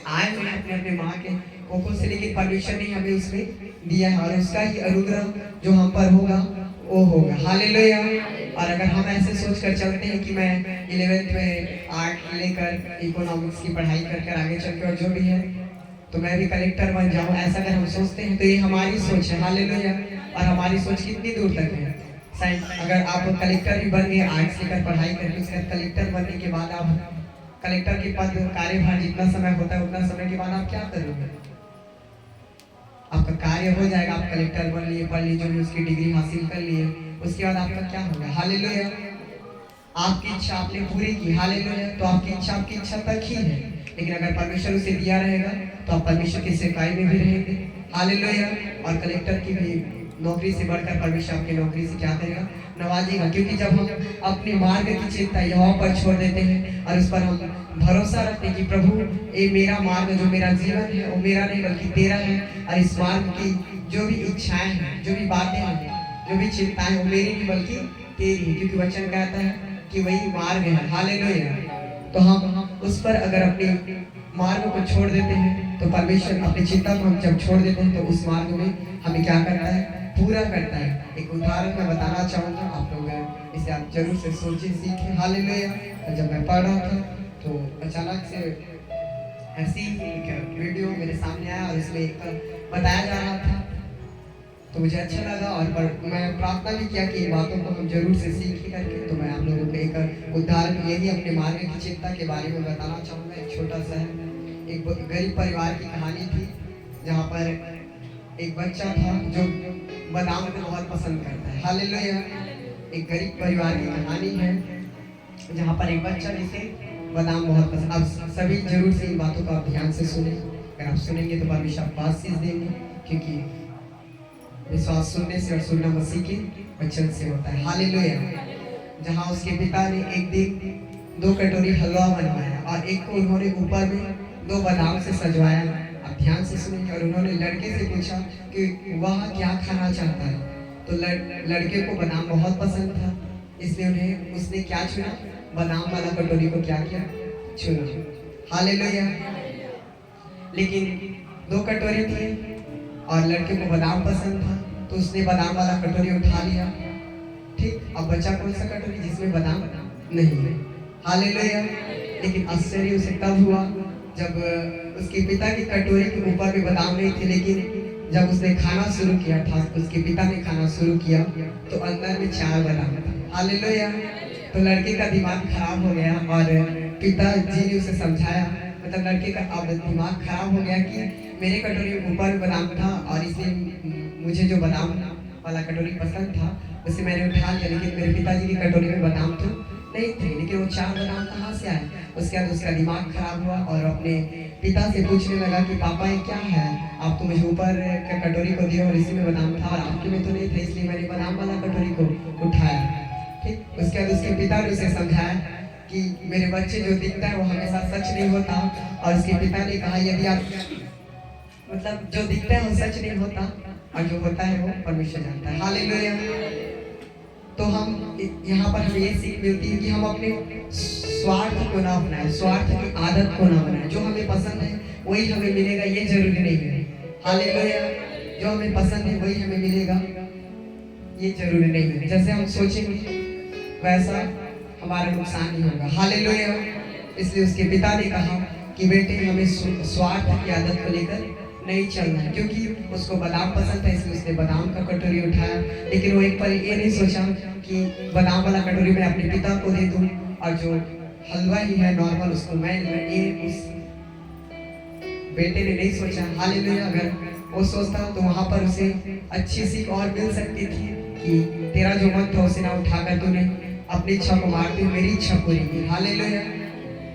आए हुए अपने अपने माँ के कोखों से, लेकिन परमेश्वर ने हमें उसमें दिया है और उसका ही अनुग्रह जो हम पर होगा वो होगा। हालेलुया। और अगर हम ऐसे सोच कर चलते हैं कि मैं 11th में आर्ट लेकर इकोनॉमिक्स की पढ़ाई कर आगे चलकर जो भी है तो मैं भी कलेक्टर बन जाऊं, ऐसा अगर हम सोचते हैं तो ये हमारी सोच है। हालेलुया। और हमारी सोच कितनी दूर तक है? अगर आप कलेक्टर भी बन गए आर्ट्स लेकर पढ़ाई करके, उसके बाद कलेक्टर बनने के बाद आप कलेक्टर के पद कार्यभार जितना समय होता है उतना समय के बाद आप क्या करोगे? आपका कार्य हो जाएगा, आप कलेक्टर बन लिए, पढ़ लिए, जो भी उसकी डिग्री हासिल कर लिए, उसके बाद आपका क्या होगा? हालेलुया। आपकी इच्छा आपने पूरी की। हालेलुया। तो आपकी इच्छा तक ही है, लेकिन अगर परमेश्वर उसे दिया रहेगा तो आप परमेश्वर की सेवकाई में भी रहेंगे। हालेलुया। और कलेक्टर की भी नौकरी से बढ़कर परमेश्वर आपकी नौकरी से क्या करेगा? नवाजेगा। क्योंकि जब हम अपने मार्ग की चिंता यहोवा पर छोड़ देते हैं और उस पर हम भरोसा रखते हैं कि प्रभु ये मेरा मार्ग, जो मेरा जीवन है वो मेरा नहीं बल्कि तेरा है, और इस मार्ग की जो भी इच्छाएं हैं, जो भी बातें हैं, जो भी चिंताएं, वो मेरी नहीं बल्कि तेरी है, क्योंकि वचन कहता है कि वही मार्ग है। हालेलुया। तो हम उस पर अगर अपने मार्ग को छोड़ देते हैं तो परमेश्वर अपनी चिंता को हम जब छोड़ देते हैं तो उस मार्ग में हमें क्या करता है? पूरा करता है। एक उदाहरण मैं बताना चाहूँगा, आप लोग इसे आप जरूर से सोचिए, सीखें। हालेलुया। जब मैं पढ़ रहा था तो अचानक से ऐसी एक वीडियो मेरे सामने आया और इसमें एक बताया जा रहा था तो मुझे अच्छा लगा, और मैं प्रार्थना भी किया कि इन बातों को हम जरूर से सीख करके, तो मैं आप लोगों को एक उदाहरण यही अपने मार्ग की चिंता के बारे में बताना चाहूँगा। एक छोटा सा एक गरीब परिवार की कहानी थी, जहाँ पर एक बच्चा था जो बादाम को बहुत पसंद करता है। हालेलुया। एक गरीब परिवार की कहानी है जहाँ पर एक बच्चा जिसे बादाम बहुत पसंद। अब सभी जरूर से इन बातों का आप ध्यान से सुने। अगर आप सुनेंगे तो परमेश्वर आपको आशीष देंगे, क्योंकि विश्वास सुनने से और सुनना मसीह के वचन से होता है। हालेलुया। जहाँ उसके पिता ने एक दिन 2 कटोरी हलवा बनवाया और एक को उन्होंने ऊपर में 2 बादाम से सजवाया। आप ध्यान से सुनेंगे। और उन्होंने लड़के से पूछा कि वह क्या खाना चाहता है। तो लड़के को बादाम बहुत पसंद था, इसलिए उसने क्या चुना, बादाम वाला कटोरी को क्या किया, चुना। हालेलुया। लेकिन 2 कटोरी थे और लड़के को बादाम पसंद था, तो उसने बादाम वाला कटोरी उठा लिया। ठीक, अब बचा कौन सा कटोरी जिसमें बादाम नहीं है। हालेलुया। लेकिन आश्चर्य उसे तब हुआ जब उसके पिता की कटोरी के ऊपर भी बादाम नहीं थे, लेकिन जब उसने खाना शुरू किया था, उसके पिता ने खाना शुरू किया तो अंदर में 4 बादाम था। हालेलुया। तो लड़के का दिमाग खराब हो गया और पिताजी ने उसे समझाया, मतलब लड़के का अब दिमाग खराब हो गया कि मेरे कटोरी में ऊपर बादाम था और इसलिए मुझे जो बादाम वाला कटोरी पसंद था उसे मैंने उठा लिया, लेकिन मेरे पिताजी की कटोरी में बादाम तो नहीं थे। लेकिन वो 4 बादाम कहाँ से आए। उसके बाद उसका दिमाग खराब हुआ और अपने पिता से पूछने लगा कि पापा ये क्या है, आप तो मुझे ऊपर का कटोरी को दिए और इसी में बादाम था और आपके में तो नहीं था, इसलिए मैंने बादाम वाला कटोरी को उठाया। ठीक, उसके बाद उसके पिता ने उसे समझाया कि मेरे बच्चे जो दिखता है वो हमेशा सच नहीं होता। और उसके पिता ने कहा यदि आप मतलब जो दिखता है वो सच नहीं होता और जो होता है वो परमेश्वर जानता है। हालेलुया। तो हम यहाँ पर हमें ये सीख मिलती है कि हम अपने स्वार्थ को ना अपनाएं, स्वार्थ की आदत को ना बनाएं। जो हमें पसंद है वही हमें मिलेगा, ये जरूरी नहीं है। हालेलुया। जो हमें पसंद है वही हमें मिलेगा, ये जरूरी नहीं है। जैसे हम सोचेंगे वैसा हमारा नुकसान नहीं होगा। हालेलुया। इसलिए उसके पिता ने कहा कि बेटे हमें स्वार्थ की आदत को लेकर नहीं चलना है, क्योंकि उसको बादाम पसंद था इसलिए उसने बादाम का कटोरी उठाया। लेकिन वो एक पल ये नहीं सोचा कि बादाम वाला कटोरी मैं अपने पिता को दे दूं और जो हलवा ही है नॉर्मल उसको मैं ये उस बेटे ने नहीं सोचा। हालेलुया। अगर वो सोचता तो वहां पर उसे अच्छी सीख और मिल सकती थी कि तेरा जो मन था उसे ना उठाकर तूने अपनी इच्छा को मारते मेरी इच्छा पूरी की। हालेलुया।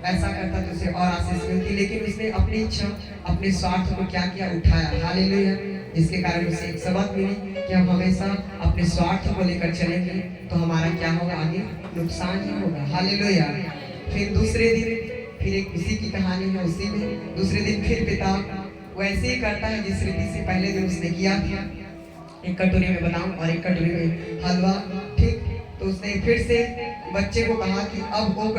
ऐसा करता तो उसे और आशीष मिलती, लेकिन उसने अपनी इच्छा अपने स्वार्थ को क्या किया, उठाया। हालेलुया। जिसके कारण उसे एक सबक मिली कि हम हमेशा अपने स्वार्थ को लेकर चलेंगे तो हमारा क्या होगा, आगे नुकसान ही होगा। हालेलुया। फिर दूसरे दिन फिर एक उसी की कहानी है, उसी में दूसरे दिन फिर पिता वैसे ही करता है जिस रीति से पहले दिन उसने किया था, एक कटोरी में बादाम और एक कटोरी में हलवा। ठीक, तो उसने फिर से बच्चे को कहा कि अब वो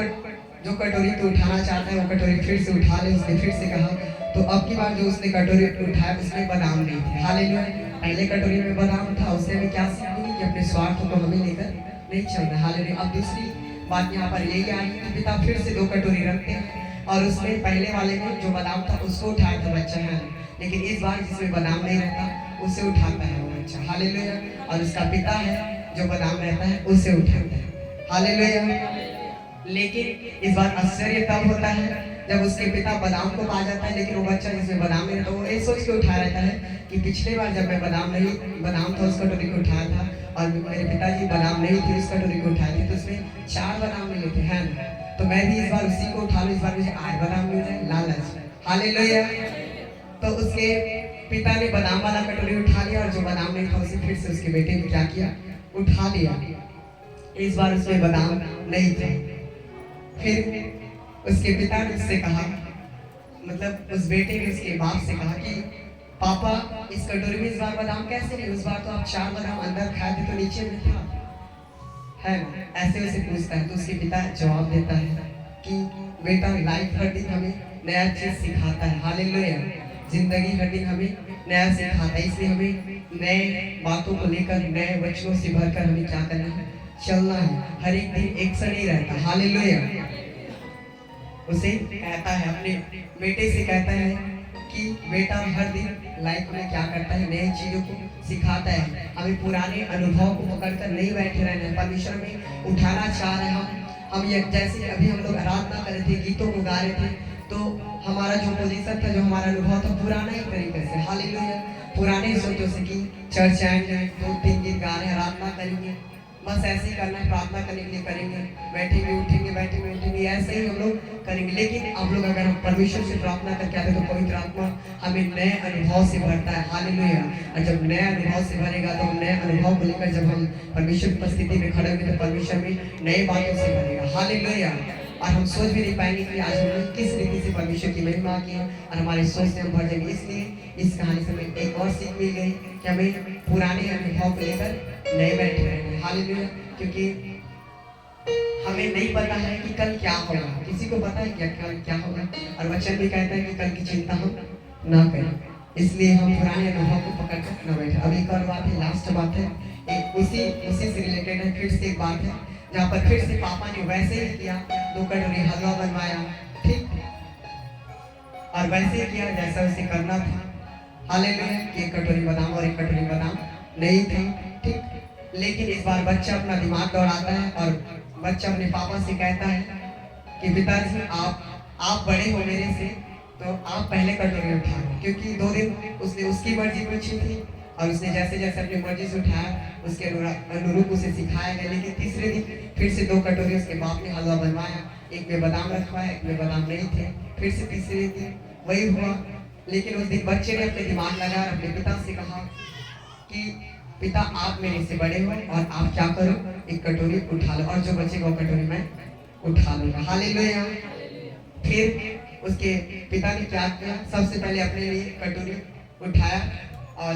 जो कटोरी तो उठाना चाहता है वो कटोरी फिर से उठा ले। उसने फिर से कहा, तो अब की बार जो उसने कटोरी उठाया उसमें बादाम नहीं थे। हालेलुया। पहले कटोरी में बादाम था, उसने हमें क्या सीख मिली कि अपने स्वार्थ को हमें लेकर नहीं चलना। हालेलुया। अब दूसरी बात यहाँ पर यही आई कि पिता फिर से 2 कटोरी रखते हैं और उसमें पहले वाले में जो बादाम था उसको उठाया था बच्चा है, लेकिन इस बार जिसमें बादाम नहीं रहता उसे उठाता है वो बच्चा। हालेलुया। और उसका पिता है जो बादाम रहता है उसे उठाता है। हालेलुया। लेकिन इस बार आश्चर्य तब होता है जब उसके पिता बादाम को पा जाता है, लेकिन वो बच्चा जिसमें बादाम नहीं रहता वो ये सोच के उठा रहता है कि पिछले बार जब मैं बादाम था उस कटोरी को उठाया था और मेरे पिताजी बादाम नहीं थे उस कटोरी को उठाए थे, तो उसमें 4 बादाम मिले थे, है ना। तो मैं भी इस बार उसी को उठा लूं, इस बार मुझे 8 बादाम मिल जाए, लालच। हालेलुया। तो उसके पिता ने बादाम वाला कटोरी उठा लिया और जो बादाम नहीं था उसे फिर से उसके बेटे ने क्या किया, उठा लिया। इस बार उसमें बादाम नहीं था। फिर उसके पिता ने उससे कहा, मतलब उस बेटे ने उसके बाप से कहा कि पापा इस कटोरी में इस बार बादाम कैसे नहीं, उस बार तो आप 4 बादाम अंदर खाए थे तो नीचे में था, है ना। ऐसे वैसे पूछता है तो उसके पिता जवाब देता है कि बेटा लाइफ हर दिन हमें नया चीज सिखाता है। हालेलुया। जिंदगी हर दिन हमें नया सिखाता है, इसलिए हमें नए बातों को लेकर नए वचनों से भरकर हमें क्या करना है, चलना है। हर एक दिन एक सा नहीं रहता। हालेलुया। उसे कहता है, अपने बेटे से कहता है कि बेटा हर दिन लाइफ में क्या करता है, नई चीजों को सिखाता है। हमें पुराने अनुभव को पकड़कर नहीं बैठे रहना है, परमेश्वर में उठाना चाह रहे हैं हम ये जैसे अभी हम लोग आराधना कर रहे थे, गीतों को गा रहे थे, तो हमारा जो पोजीशन था, जो हमारा अनुभव था पुराना ही तरीके से। हालेलुया। पुराने सोचों से कि चर्च आएंगे, 2-3 गीत गा रहे हैं, आराधना करेंगे, बस ऐसे ही करना है, प्रार्थना करने के लिए करेंगे, बैठेंगे उठेंगे, बैठेंगे उठेंगे, ऐसे ही हम लोग करेंगे। लेकिन हम लोग अगर हम परमेश्वर से प्रार्थना करके आते तो पवित्र आत्मा हमें नए अनुभव से भरता है। हालेलुया। और जब नए अनुभव से भरेगा तो हम नए अनुभव को लेकर जब हम परमेश्वर की उपस्थिति में खड़े होंगे तो परमेश्वर में नए बातों से भरेगा। हालेलुया। और हम सोच भी नहीं पाएंगे कि आज हमने किस रीति से परमेश्वर की महिमा की है, और हमारे सोच से हम भर जाएंगे। इसलिए इस कहानी से हमें एक और सीख मिल गई कि हमें पुराने अनुभव को लेकर नए बैठे रहना। हालेलुया। क्योंकि हमें नहीं पता है कि कल क्या होगा, किसी को पता है क्या कल क्या होगा, और वचन भी कहता है कि कल की चिंता हम ना करें। इसलिए हम पुराने अनुभव को पकड़ कर न बैठे। अब एक और बात है, लास्ट बात है, एक उसी से रिलेटेड है, फिर से एक बात है जहाँ पर फिर से पापा ने वैसे ही किया, 2 कटोरी हलवा बनवाया, ठीक, और वैसे ही किया जैसा उसे करना था। हालेलुया। एक कटोरी बादाम और एक कटोरी बादाम नहीं थे, ठीक। लेकिन इस बार बच्चा अपना दिमाग दौड़ाता है और बच्चा अपने पापा से कहता है कि पिताजी आप बड़े हो मेरे से, तो आप पहले कटोरी उठा लो। क्योंकि 2 दिन उसने उसकी मर्जी पूछी थी और उसने जैसे जैसे अपनी मर्जी से उठाया उसके अनुरूप उसे सिखाया गया। लेकिन तीसरे दिन फिर से 2 कटोरी उसके बाप ने हलवा बनवाया, एक में बादाम रखवाया, एक में बादाम नहीं थे। फिर से तीसरे दिन वही हुआ। लेकिन उस दिन बच्चे ने अपने दिमाग लगाया, अपने पिता से कहा कि पिता आप मेरे से बड़े हो और आप क्या करो, एक कटोरी उठा लो, और जो बचेगा वो कटोरी मैं उठा लूंगा। हालेलुया। फिर उसके पिता ने क्या किया, सबसे पहले अपने लिए कटोरी उठाया और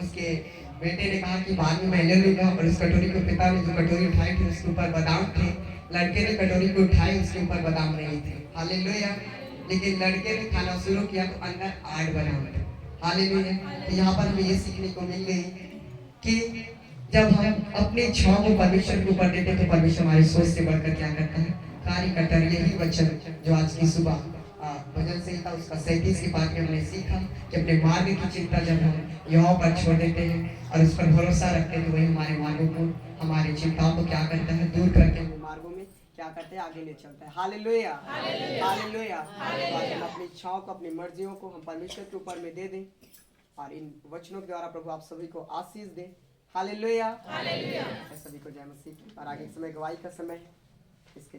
उसके बेटे ने कहा कि बाद में मैं ले लूंगा। और उस कटोरी को पिता ने जो कटोरी उठाई थी उसके ऊपर बादाम थे, लड़के ने कटोरी को उठाई उसके ऊपर बादाम नहीं थे। हालेलुया। लेकिन लड़के ने खाना शुरू किया तो अंदर आड़ बादाम थे। हालेलुया। तो यहाँ पर हमें ये सीखने को मिल गई कि जब हम अपने इच्छाओं को परमेश्वर के ऊपर देते हैं तो परमेश्वर हमारी सोच से बढ़कर क्या करता है, कार्य करता है। यही वचन जो आज की सुबह भजन संहिता उसका 37 के पाठ में हमने सीखा कि अपने मार्ग की चिंता जब हम यहोवा पर छोड़ देते हैं और उस पर भरोसा रखते हैं तो वही हमारे मार्गों को, हमारी चिंताओं को क्या करता है, दूर करके हमें मार्गों में क्या करते हैं, आगे ले चलता है। हालेलुया। हालेलुया। हम अपनी इच्छाओं को, अपनी मर्जियों को हम परमेश्वर के ऊपर में दे दें और इन वचनों के द्वारा प्रभु आप सभी को आशीष दे। हालेलुया। सभी को जय मसीह। और आगे समय गवाही का समय है इसके